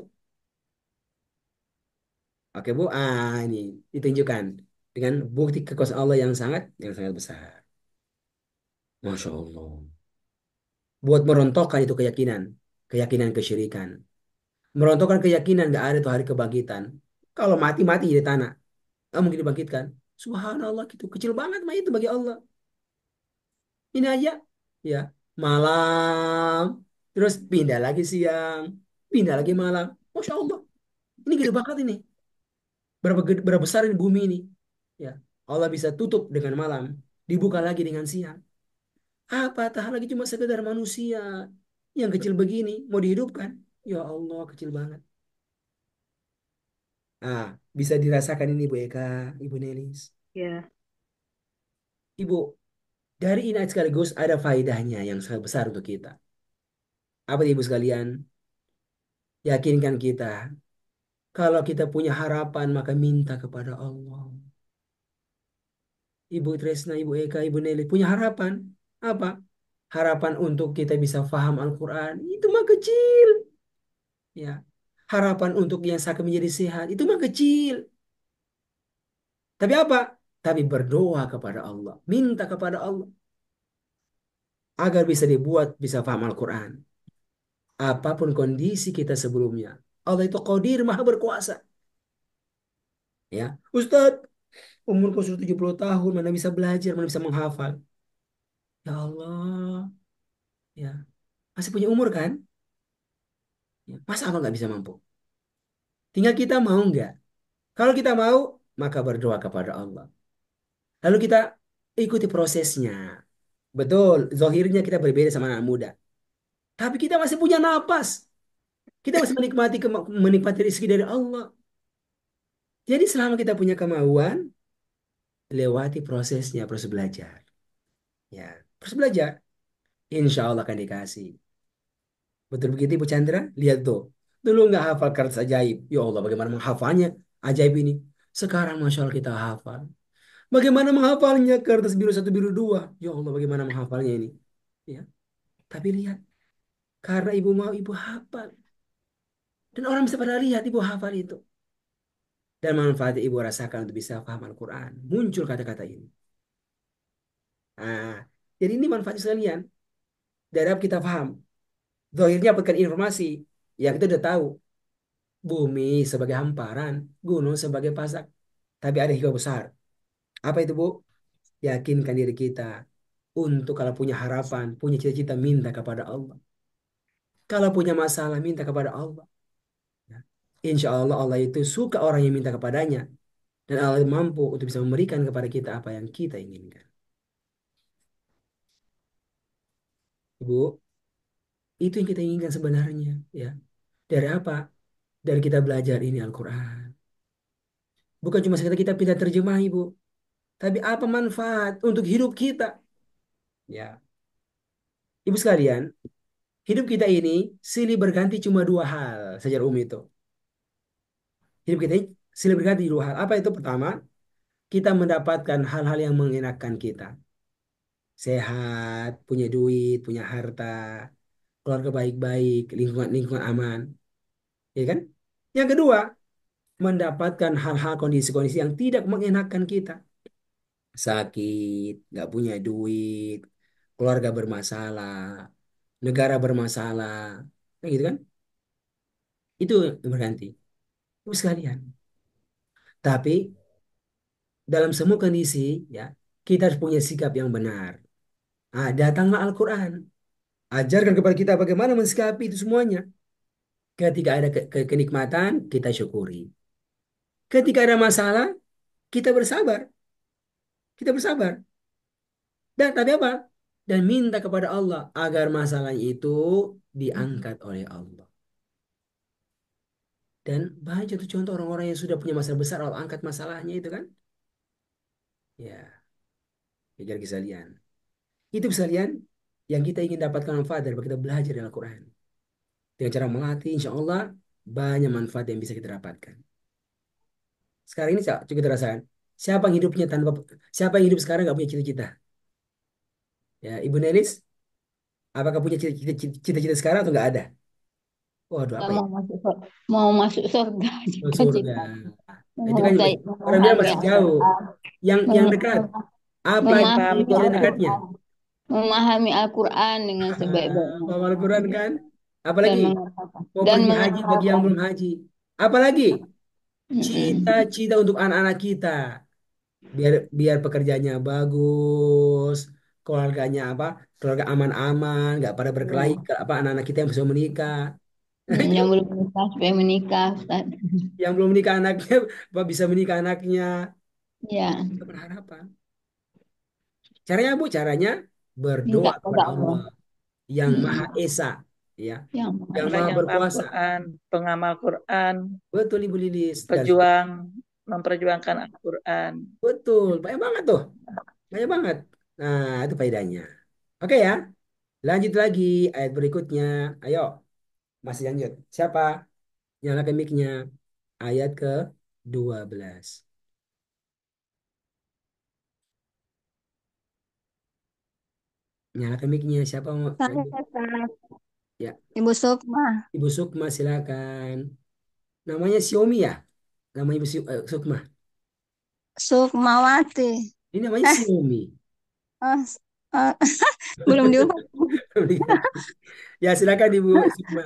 Oke, Bu. Ini ditunjukkan dengan bukti kekuasaan Allah yang sangat besar. Masya Allah. Buat merontokkan itu keyakinan, keyakinan kesyirikan. Merontokkan keyakinan nggak ada tuh hari kebangkitan. Kalau mati di tanah, nggak mungkin dibangkitkan. Subhanallah, gitu kecil banget mah itu bagi Allah. Ini aja, ya malam, terus pindah lagi siang, pindah lagi malam. Masya Allah, ini gede banget ini. Berapa besar ini bumi ini? Ya, Allah bisa tutup dengan malam, dibuka lagi dengan siang. Apa tah lagi cuma sekedar manusia yang kecil begini mau dihidupkan? Ya Allah, kecil banget. Bisa dirasakan ini Bu Eka, Ibu Nelis. Ya, Ibu, dari ini sekaligus ada faedahnya yang sangat besar untuk kita. Apa Ibu sekalian? Yakinkan kita, kalau kita punya harapan maka minta kepada Allah. Ibu Tresna, Ibu Eka, Ibu Nelly punya harapan. Apa? Harapan untuk kita bisa faham Al-Quran. Itu mah kecil. Ya. Harapan untuk yang sakit menjadi sehat. Itu mah kecil. Tapi apa? Tapi berdoa kepada Allah. Minta kepada Allah. Agar bisa dibuat, bisa faham Al-Quran. Apapun kondisi kita sebelumnya. Allah itu Qadir, Maha berkuasa. Ya, Ustadz, umurku sudah 70 tahun, mana bisa belajar, mana bisa menghafal. Ya Allah, ya masih punya umur kan? Ya, masa Allah nggak bisa mampu? Tinggal kita mau nggak? Kalau kita mau, maka berdoa kepada Allah. Lalu kita ikuti prosesnya. Betul, zohirnya kita berbeda sama anak muda. Tapi kita masih punya napas. Kita masih menikmati rezeki dari Allah. Jadi selama kita punya kemauan, lewati prosesnya, proses belajar. Ya, proses belajar. Insya Allah akan dikasih. Betul begitu Ibu Chandra? Lihat tuh. Dulu nggak hafal kertas ajaib. Ya Allah, bagaimana menghafalnya ajaib ini. Sekarang Masya Allah kita hafal. Bagaimana menghafalnya kertas biru satu biru dua. Ya Allah, bagaimana menghafalnya ini. Ya, tapi lihat. Karena ibu mau ibu hafal. Dan orang bisa pada lihat ibu hafal itu. Dan manfaat ibu rasakan untuk bisa paham Al-Quran. Muncul kata-kata ini. Nah, jadi ini manfaatnya sekalian. Dari apa kita paham. Zahirnya dapatkan informasi. Yang kita udah tahu. Bumi sebagai hamparan. Gunung sebagai pasak. Tapi ada hikmah besar. Apa itu, Bu? Yakinkan diri kita. Untuk kalau punya harapan, punya cita-cita, minta kepada Allah. Kalau punya masalah, minta kepada Allah. Ya. Insya Allah Allah itu suka orang yang minta kepadanya. Dan Allah mampu untuk bisa memberikan kepada kita apa yang kita inginkan. Ibu, itu yang kita inginkan sebenarnya. Ya. Dari apa? Dari kita belajar ini Al-Quran. Bukan cuma sekedar kita pintar terjemah, Ibu. Tapi apa manfaat untuk hidup kita? Ya. Ibu sekalian, hidup kita ini silih berganti cuma dua hal secara umum itu. Hidup kita ini silih berganti dua hal. Apa itu? Pertama, kita mendapatkan hal-hal yang mengenakan kita. Sehat, punya duit, punya harta, keluarga baik-baik, lingkungan aman, ya kan? Yang kedua, mendapatkan hal-hal kondisi-kondisi yang tidak mengenakan kita. Sakit, nggak punya duit, keluarga bermasalah, negara bermasalah, kayak gitu kan? Itu yang berganti. Itu sekalian. Tapi dalam semua kondisi, ya, kita harus punya sikap yang benar. Ah, datanglah Al-Quran. Ajarkan kepada kita bagaimana mensikapi itu semuanya. Ketika ada kenikmatan, kita syukuri. Ketika ada masalah, kita bersabar. Kita bersabar. Dan tapi apa? Dan minta kepada Allah agar masalah itu diangkat oleh Allah. Dan banyak contoh-contoh orang-orang yang sudah punya masalah besar, Allah angkat masalahnya itu kan. Ya, ya sekalian. Itu sekalian yang kita ingin dapatkan manfaat dari kita belajar dari Al-Quran. Dengan cara melatih, insya Allah banyak manfaat yang bisa kita dapatkan. Sekarang ini coba kita rasakan. Siapa yang hidupnya tanpa, siapa yang hidup sekarang nggak punya cita-cita? Ya, Ibu Nelis, apakah punya cita-cita sekarang atau nggak ada? Waduh, Kita apa ya? mau masuk surga Oh, cita-cita. surga. Itu kan orang bilang Memahami masih jauh. Al-Quran, Yang dekat, apa memahami cita dekatnya? Al-Quran, memahami Al-Quran dengan sebaik-baiknya Hafal Al-Quran kan? Apalagi dan mengatakan mau dan pergi haji bagi yang mengamalkan. belum haji. Apalagi Mm-mm. cita-cita untuk anak-anak kita. Biar biar pekerjaannya bagus, keluarganya apa? Keluarga aman-aman, nggak pada berkelahi. Ya. Apa anak-anak kita yang bisa menikah. Nah, itu Yang belum menikah supaya menikah, Ustaz. yang belum menikah anaknya, apa bisa menikah anaknya. Ya, Kita berharapan. Caranya Bu, caranya minta berdoa kepada kepada Allah. Allah yang Maha Mm-mm. Esa, ya, Yang Maha yang Esa. Maha Orang yang paham berkuasa. Quran, pengamal Quran, Betul Ibu Lilis dan pejuang, memperjuangkan Al-Quran. betul, banyak banget tuh, banyak banget. Nah, itu faedahnya. Oke ya, lanjut lagi ayat berikutnya. Ayo, masih lanjut. Siapa? Nyalakan mic-nya. Ayat ke-12. Nyalakan mic-nya. Siapa mau? Saya Ayo. Kak, Ya, Ibu Sukma, Ibu Sukma silakan. Namanya Xiaomi ya? Nama Ibu Sukma. Sukmawati. Ini namanya Eh, Xiaomi. eh, eh, belum diulang. Ya, silakan Ibu Sukma.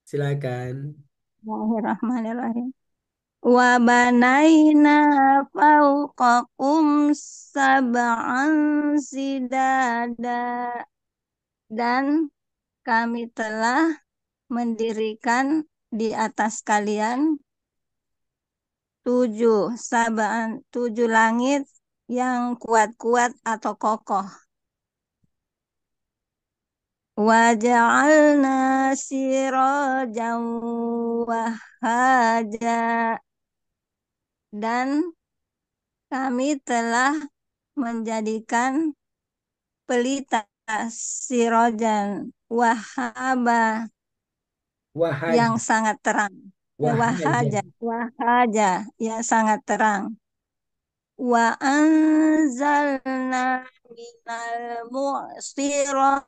Silakan. Bismillahirrahmanirrahim. Wa banaina fawqakum sab'an sidada, dan kami telah mendirikan di atas kalian tujuh langit yang kuat-kuat atau kokoh. Wa ja'alna sirajan wahaja, dan kami telah menjadikan pelita sirojan wahaba Wahaj. yang sangat terang. Wahaja. Wahaja, wahaja yang sangat terang. Wa anzalna minal mu'sirati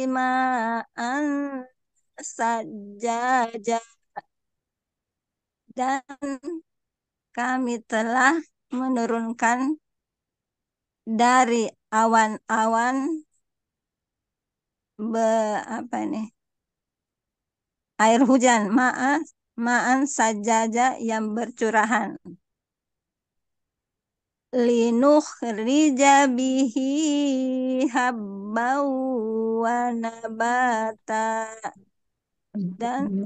ma'an sajjaja dan kami telah menurunkan dari awan-awan apa ini air hujan ma'an sajjaja yang bercurahan linukhrija bihi habbau wa nabata dan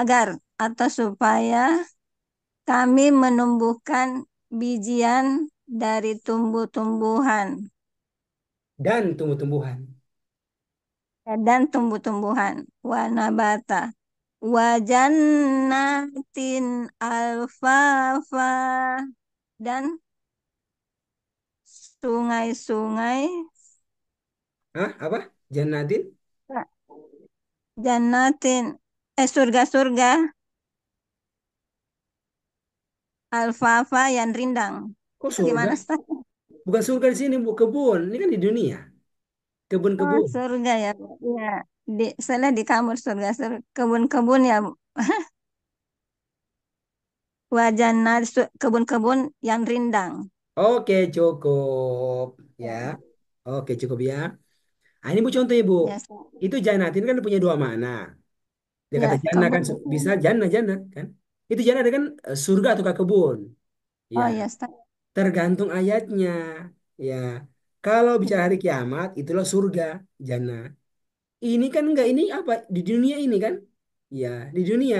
agar atau supaya kami menumbuhkan bijian dari tumbuh-tumbuhan dan tumbuh-tumbuhan. dan tumbuh-tumbuhan wa nabata wa jannatin alfafa dan sungai-sungai Hah? Apa? Jannatin? jannatin surga-surga alfafa yang rindang. Kok Itu surga? gimana, Ustaz? Bukan surga di sini, Bu. Kebun. Ini kan di dunia. Oh, Kebun-kebun. surga ya, Bu. Iya, saya lihat di kamus surga, kebun-kebun ya, Bu. Wajana kebun-kebun yang rindang. Oke, cukup. Ya. Oke, cukup ya. Nah, ini Bu contohnya, Bu. Ya, Itu jannatin kan punya dua makna. Dia ya kata jannah kan bisa kebun. jannah kan. Itu jannah kan surga atau kebun. Ya, Oh, ya, Ustaz. tergantung ayatnya. Ya. Kalau bicara hari kiamat, itulah surga, jannah. Ini kan enggak, ini apa? Di dunia ini kan? Ya, di dunia.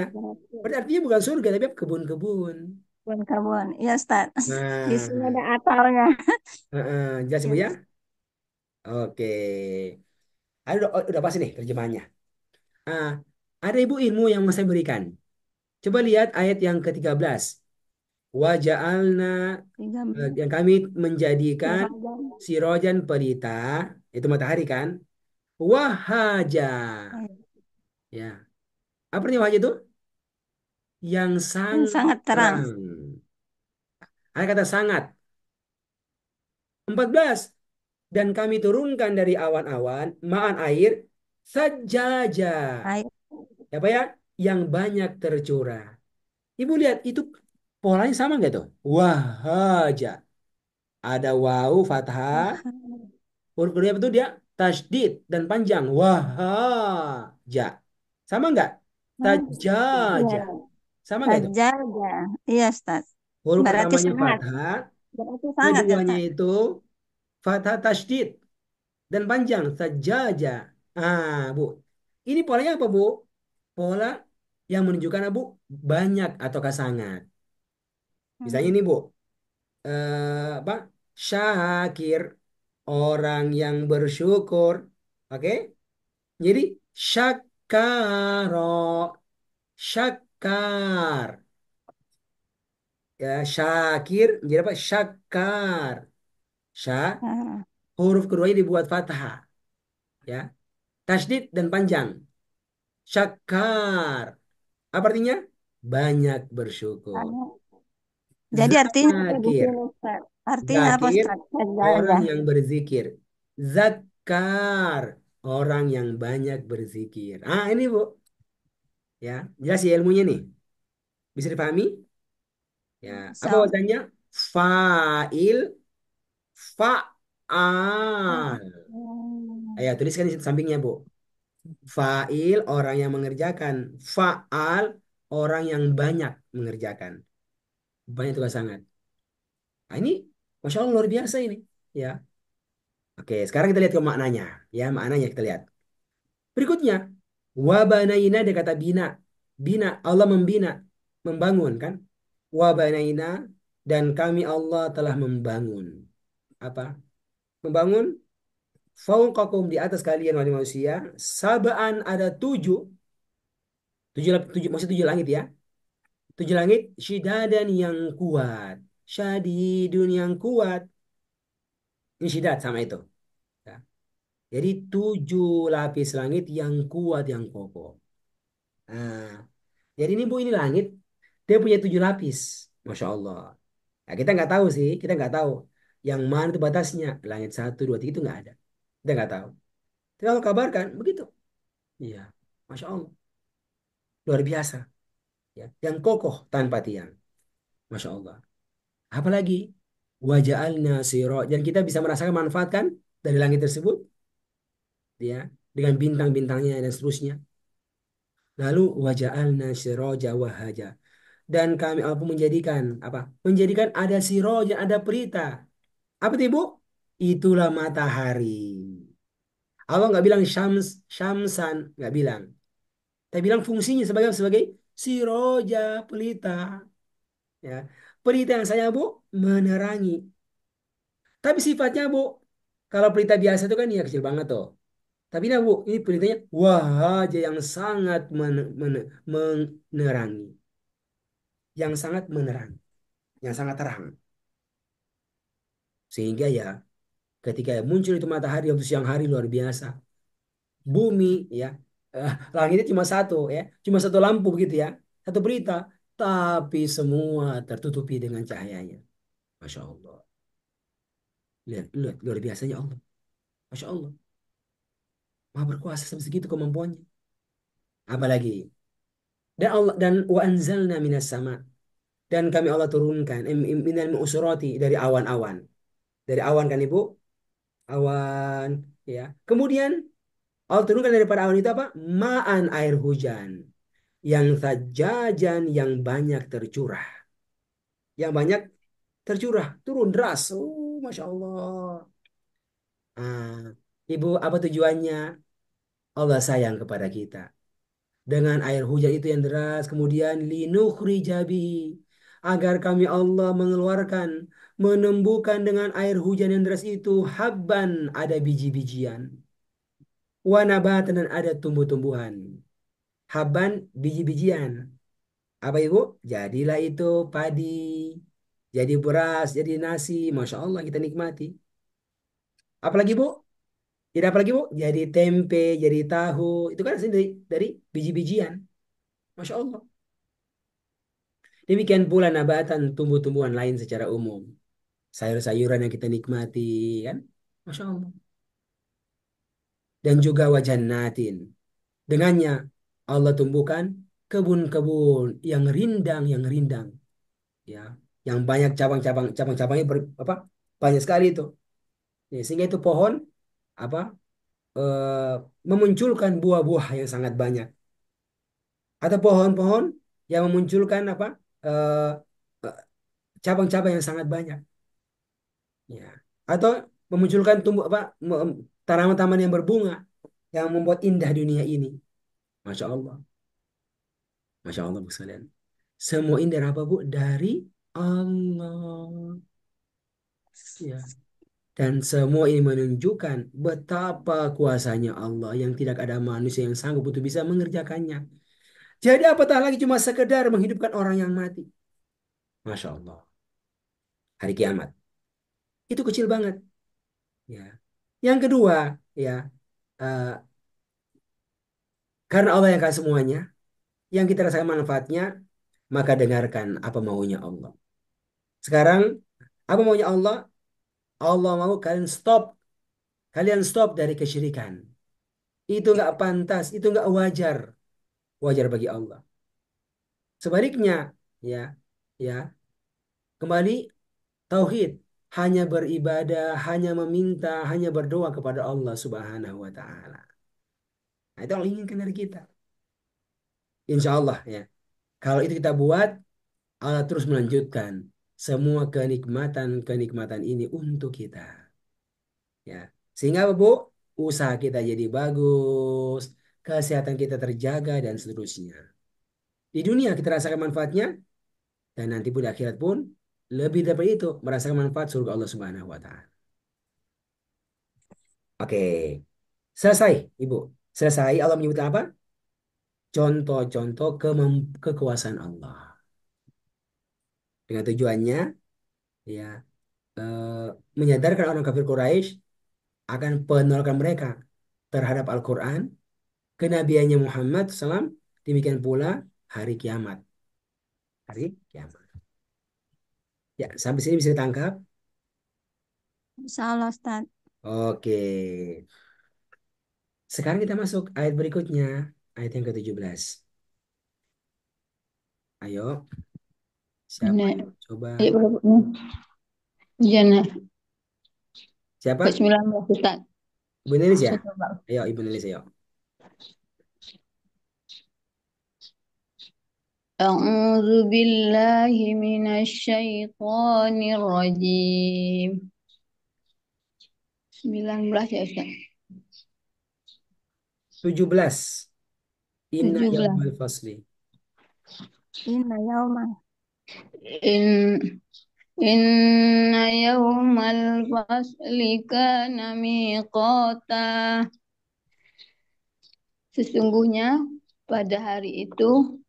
Berarti artinya bukan surga, tapi kebun-kebun. Kebun-kebun. Ya, Ustaz. Di sini Nah, ada atalnya. jelas Ya, Bu ya? Oke. Udah pasti nih terjemahannya. Ah, ada ibu ilmu yang mau saya berikan. Coba lihat ayat yang ke-13. Waja'alna, 13. yang kami menjadikan Sirajan. sirojan pelita, itu matahari kan? Wahaja. Oh, ya. Ya. Apa artinya wahaja itu? Yang Yang sangat sangat terang. terang. Ada kata sangat. 14. Dan kami turunkan dari awan-awan, ma'an air, sajaja. Air. Apa ya? Yang banyak tercurah. Ibu lihat, itu polanya sama nggak tuh? Wahaja. Ada wawu fathah. Wah. Huruf kedua itu dia tasdid dan panjang. Wahaja. Sama nggak? Sajaja. Iya. Sama nggak itu? Sajaja. Iya, Ustaz. Huruf Berarti pertamanya sangat. fathah. Berarti sangat ya, Keduanya Ustaz. itu fathah tasdid dan panjang. Sajaja. Ah, Bu. Ini polanya apa, Bu? Pola yang menunjukkan Bu banyak ataukah sangat. Misalnya Hmm. ini, Bu. Apa? Syakir. Orang yang bersyukur. Oke? Jadi syakaro, syakar. Ya, syakir jadi apa? Syakar. Sya, Ah, huruf keduanya dibuat fathah, ya. Tasdid dan panjang. Syakar. Apa artinya? Banyak bersyukur. sangat. Jadi artinya apa di Zakir. sini, Ustaz? Artinya apa, Zakir, Ustaz? orang Sajaja. yang berzikir. Zakar, orang yang banyak berzikir. Ah, ini Bu, ya. Jelas ya ilmunya nih. Bisa dipahami? Ya, apa So, bahasanya? Fa'il, ah, fa'al. Ayo tuliskan di sampingnya, Bu. Fa'il orang yang mengerjakan, fa'al orang yang banyak mengerjakan. Banyak juga sangat. Nah, ini Masya Allah luar biasa ini. Ya. Oke, sekarang kita lihat ke maknanya. Ya, maknanya kita lihat. Berikutnya, wabanaina ada kata bina. Bina, Allah membina, membangun kan? Wabanaina dan kami Allah telah membangun. Apa? Membangun fauqakum di atas kalian wahai manusia. Sabaan ada tujuh. Tujuh, maksud tujuh langit ya. Tujuh langit syidadan yang kuat. Syadidun yang kuat. Ini syidad sama itu. Ya. Jadi tujuh lapis langit yang kuat, yang kokoh. Nah, jadi ini Bu, ini langit. Dia punya tujuh lapis. Masya Allah. Nah, kita nggak tahu sih, kita nggak tahu yang mana itu batasnya. Langit satu, dua, tiga itu nggak ada. Kita nggak tahu. Tapi kalau kabarkan begitu. Iya, Masya Allah. Luar biasa. Ya. Yang kokoh tanpa tiang. Masya Allah. Apalagi waja'alna siroj. Dan kita bisa merasakan manfaat kan dari langit tersebut. Ya, dengan bintang-bintangnya dan seterusnya. Lalu waja'alna siroja wahaja. Dan kami apa menjadikan apa? Menjadikan ada siroja, ada pelita. Apa itu Ibu? Itulah matahari. Allah nggak bilang syamsan, nggak bilang. Tapi bilang fungsinya sebagai siroja pelita. Ya, pelita yang saya Bu menerangi. Tapi sifatnya Bu, kalau pelita biasa itu kan ya kecil banget tuh. Tapi nah Bu, ini pelitanya wahaja yang sangat menerangi, yang sangat menerangi, yang sangat terang. Sehingga ya ketika muncul itu matahari waktu siang hari luar biasa. Bumi ya, langitnya cuma satu ya, cuma satu lampu begitu ya, satu berita, tapi semua tertutupi dengan cahayanya. Masya Allah. Lihat, lihat luar biasanya Allah. Masya Allah. Maha berkuasa sampai segitu kemampuannya. Apalagi dan Allah dan wa anzalna minas sama, dan kami Allah turunkan minal mu'surati dari awan-awan. Dari awan kan Ibu? Awan ya. Kemudian Allah turunkan daripada awan itu apa? Ma'an air hujan yang sajajan yang banyak tercurah. Yang banyak tercurah, turun deras. Oh, Masya Allah. Ah, Ibu, apa tujuannya? Allah sayang kepada kita. Dengan air hujan itu yang deras, kemudian linukhrijabi. Agar kami Allah mengeluarkan, menumbuhkan dengan air hujan yang deras itu, habban, ada biji-bijian. Wanabatan, dan ada tumbuh-tumbuhan. Habban, biji-bijian. Apa Ibu? Jadilah itu padi, jadi beras, jadi nasi. Masya Allah kita nikmati. Apalagi Bu? Jadi apalagi Bu? Jadi tempe, jadi tahu. Itu kan hasil dari biji-bijian. Masya Allah. Demikian pula nabatan tumbuh-tumbuhan lain secara umum. Sayur-sayuran yang kita nikmati. Kan? Masya Allah. Dan juga wajannatin. Dengannya Allah tumbuhkan kebun-kebun yang rindang. Ya, yang banyak cabang-cabangnya apa? Banyak sekali itu. Ya, sehingga itu pohon apa eh, memunculkan buah-buah yang sangat banyak atau pohon-pohon yang memunculkan apa eh, eh, cabang-cabang yang sangat banyak ya atau memunculkan tumbuh apa tanaman-tanaman yang berbunga yang membuat indah dunia ini. Masya Allah, Masya Allah Bu sekalian, semua indah apa Bu dari Allah ya. Dan semua ini menunjukkan betapa kuasanya Allah yang tidak ada manusia yang sanggup untuk bisa mengerjakannya. Jadi apatah lagi cuma sekedar menghidupkan orang yang mati. Masya Allah. Hari kiamat. Itu kecil banget. Ya. Yang kedua, ya, eh, karena Allah yang kasih semuanya, yang kita rasakan manfaatnya, maka dengarkan apa maunya Allah. Sekarang, apa maunya Allah? Allah mau kalian stop dari kesyirikan. Itu nggak pantas, itu nggak wajar, wajar bagi Allah. Sebaliknya, ya, ya, kembali tauhid, hanya beribadah, hanya meminta, hanya berdoa kepada Allah Subhanahu wa taala. Nah, itu yang inginkan dari kita. Insya Allah ya. Kalau itu kita buat, Allah terus melanjutkan semua kenikmatan-kenikmatan ini untuk kita. Ya. Sehingga apa, Bu? Usaha kita jadi bagus, kesehatan kita terjaga dan seterusnya. Di dunia kita rasakan manfaatnya dan nanti pun di akhirat pun lebih dari itu merasakan manfaat surga Allah Subhanahu wa taala. Oke. Selesai, Ibu. Selesai Allah menyebutkan apa? Contoh-contoh kekuasaan Allah. Dengan tujuannya ya eh, menyadarkan orang kafir Quraisy akan penolakan mereka terhadap Al-Quran, kenabiannya Muhammad SAW, demikian pula hari kiamat. Hari kiamat. Ya, sampai sini bisa ditangkap? Insya Allah Ustaz. Oke. Sekarang kita masuk ayat berikutnya, ayat yang ke-17. Ayo, siapa Ini yang coba? ayat berapa nih? Jana Siapa? ke 19 Ustaz. Ibu Nelis ya? Saya coba. Ayo, Ibu Nelis, ayo. A'udzu billahi minasy syaithanir rajim. 19 ya Ustaz. 17. Inna 17. yaumal fasli. Inna yauma. In inna yawmal fasli kana miqata. Sesungguhnya pada hari itu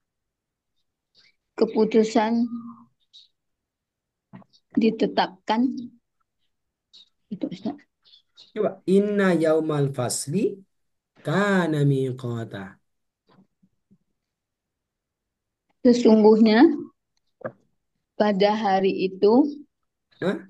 keputusan ditetapkan. Itu Ustaz. Coba. Inna yaumal fasli kana miqata. Sesungguhnya pada hari itu, Hah?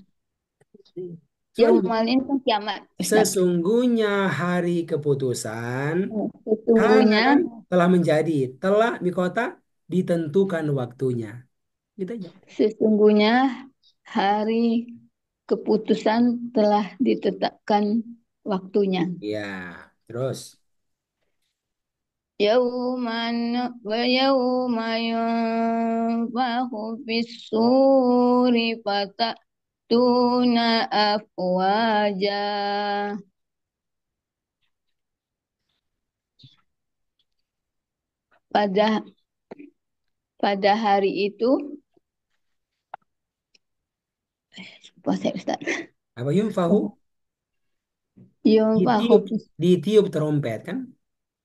Soalnya yaumal ini kan kiamat Ustaz. sesungguhnya hari keputusan karena Sesungguhnya kan telah menjadi, telah mikota ditentukan waktunya. Gitu aja. Sesungguhnya hari keputusan telah ditetapkan waktunya. Ya, terus. Yauman wa yauma yunfahu fis-suri fatatuna afwaja. Pada pada hari itu, puasa Ustaz. Apa yunfahu? Yunfahu Ditiup, ditiup trompet kan?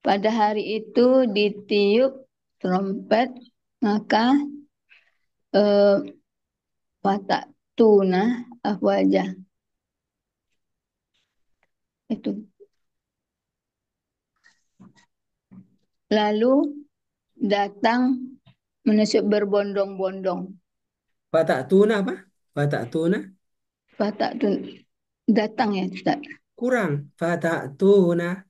Pada hari itu ditiup trompet, maka eh, watak tuna afwaja itu. Lalu datang menusuk berbondong-bondong. Batak tuna apa? Batak tuna Watak tun datang ya Ustaz. kurang. Batak tuna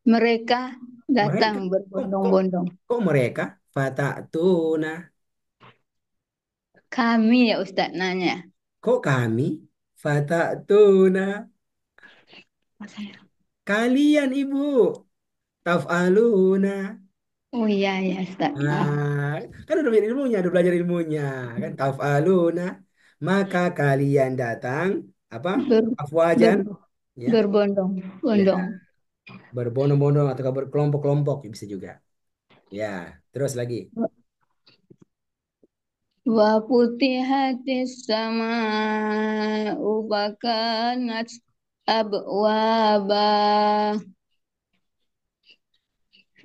Mereka datang mereka. Kok berbondong-bondong. kok mereka? Batak tuna. Kami ya Ustaz nanya. Kok kami? Batak tuna. Oh, saya. Kalian ibu. Taf'aluna. Oh iya ya Ustaz. Maaf. Nah, kan udah belajar ilmunya, udah belajar ilmunya, kan taf'aluna, maka kalian datang apa? Ber, ber, Afwajan, ya, ya, berbondong-bondong. berbondong-bondong atau berkelompok-kelompok bisa juga. Ya, terus lagi. Wa futihatis sama'u fakanat abwaba.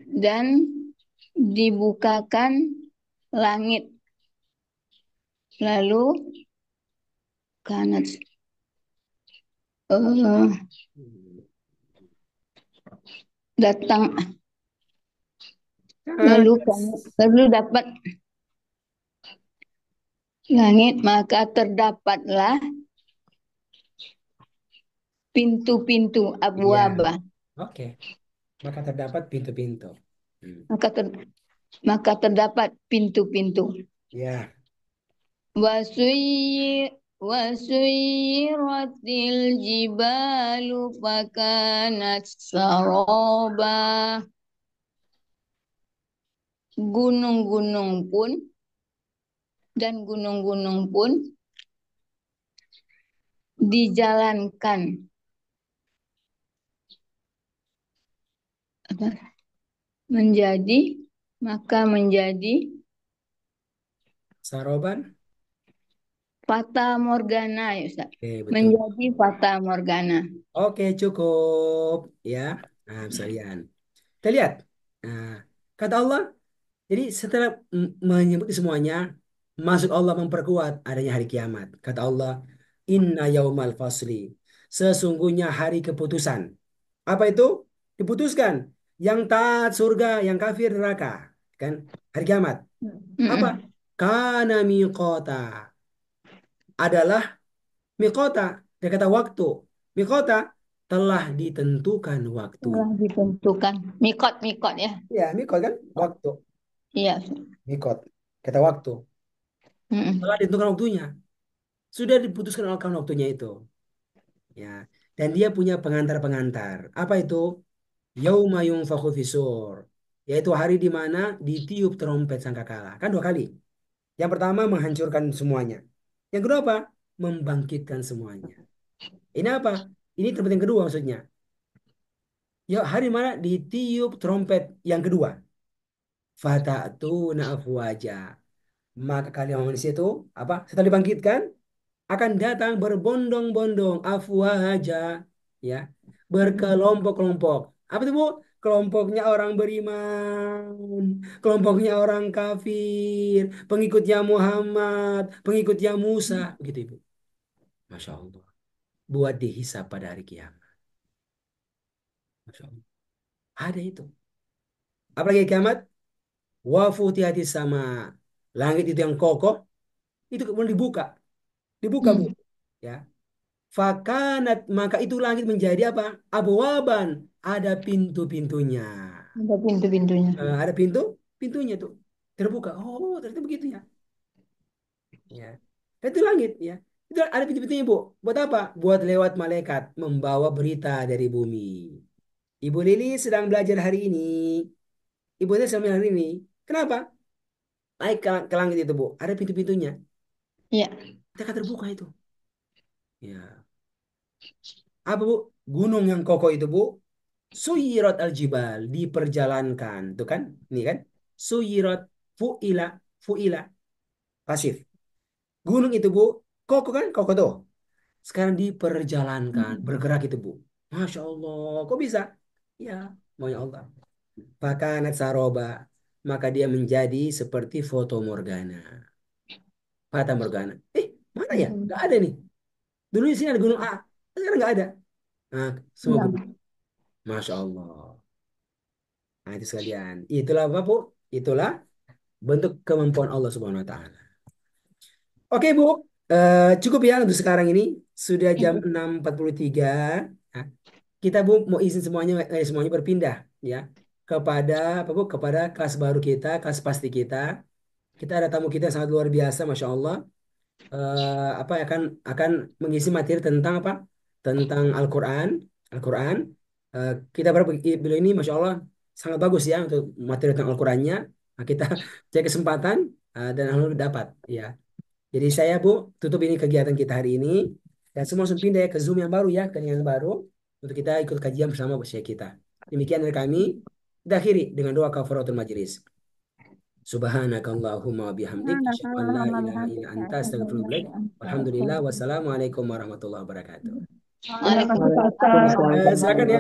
Dan dibukakan langit. Lalu kanat eh, datang Kan, lalu dapat langit, maka terdapatlah pintu-pintu ya, abwaba. oke. Maka terdapat pintu-pintu. Hmm. Maka ter, maka terdapat pintu-pintu. Ya, Wasui wasuyiratil jibalu fakanat saroba. Gunung-gunung pun gunung-gunung pun dijalankan apa, menjadi menjadi saroban. fata morgana ya Ustaz. Oke, betul. Menjadi fata morgana. Oke, cukup. Ya, nah, sekalian. Kita lihat. Nah, kata Allah, jadi setelah menyebut semuanya, masuk Allah memperkuat adanya hari kiamat. Kata Allah, Inna yaumal fasli. Sesungguhnya hari keputusan. Apa itu? Diputuskan. Yang taat surga, yang kafir neraka. Kan? Hari kiamat. Apa? Mm-mm. Kana miqota adalah miqota. Dia kata waktu. Miqota telah ditentukan waktunya. Telah ditentukan. Mikot ya. Ya, miqot kan waktu. Iya. Miqot kata waktu. Telah Mm-mm. ditentukan waktunya. Sudah diputuskan akan waktunya itu. Ya. Dan dia punya pengantar-pengantar. Apa itu? Yauma yunfakhu fisur. Yaitu hari di mana ditiup trompet sangkakala. Kan 2 kali. Yang pertama menghancurkan semuanya. Yang kedua apa? Membangkitkan semuanya. Ini apa? Ini trompet yang kedua maksudnya. Ya hari mana ditiup trompet yang kedua. Fata'tuna afwaja. Maka kalian manusia itu apa? Setelah dibangkitkan akan datang berbondong-bondong afwaja, ya, berkelompok-kelompok. Apa itu, Bu? Kelompoknya orang beriman, kelompoknya orang kafir, pengikutnya Muhammad, pengikutnya Musa, begitu Ibu. Masya Allah. Buat dihisap pada hari kiamat. Masya Allah. Ada itu. Apalagi kiamat? Wa futihati sama. Langit itu yang kokoh, itu kemudian dibuka. Dibuka, Bu. Mm. Ya. Fakanat maka itu langit menjadi apa? Abwaban, ada pintu-pintunya. Ada pintu-pintunya. Ada pintunya tuh terbuka. Oh, ternyata begitu ya. Ya. Dan itu langit ya. Itu ada pintu-pintunya, Bu. Buat apa? Buat lewat malaikat membawa berita dari bumi. Ibu Lili sedang belajar hari ini. Ibu Lili sedang belajar hari ini. Kenapa? Naik ke langit itu, Bu. Ada pintu-pintunya. Iya. Mereka terbuka itu. Ya. Apa, Bu? Gunung yang kokoh itu, Bu. Suyirat al-jibal diperjalankan, tuh kan? Ini kan? Suyirat fuila fuila pasif. Gunung itu, Bu, kokoh kan? Kokoh tuh. Sekarang diperjalankan, bergerak itu, Bu. Masya Allah, kok bisa? Ya, maunya Allah. Fakanat saroba, maka dia menjadi seperti foto morgana. Fata morgana. Mana ya? Gak ada nih. Dulu di sini ada gunung A, sekarang nggak ada. Nah, semua gunung. Iya. Masya Allah. Nah, itu sekalian. Itulah apa, Bu? Itulah bentuk kemampuan Allah Subhanahu wa taala. Oke, Bu. Cukup ya untuk sekarang ini. Sudah jam 6.43. Nah, kita, Bu, mau izin semuanya berpindah ya kepada apa, Bu? Kepada kelas baru kita, kelas pasti kita. Kita ada tamu kita yang sangat luar biasa, Masya Allah. Apa akan mengisi materi tentang apa? Tentang Al-Qur'an. Al-Qur'an. Kita berharap beliau ini, Masya Allah, sangat bagus ya untuk materi tentang Al-Qur'annya. Nah, kita cek kesempatan dan alhamdulillah dapat ya. Jadi saya, Bu, tutup ini kegiatan kita hari ini dan semua langsung pindah ya ke Zoom yang baru ya, ke yang baru untuk kita ikut kajian bersama Syekh kita. Demikian dari kami. Kita akhiri dengan doa kafaratul majelis. Subhanakallahumma wa bihamdik asyhadu an la ilaha illa anta astaghfiruka wa atubu ilaik. Alhamdulillah wassalamualaikum warahmatullahi wabarakatuh. Waalaikumsalam. Silakan ya.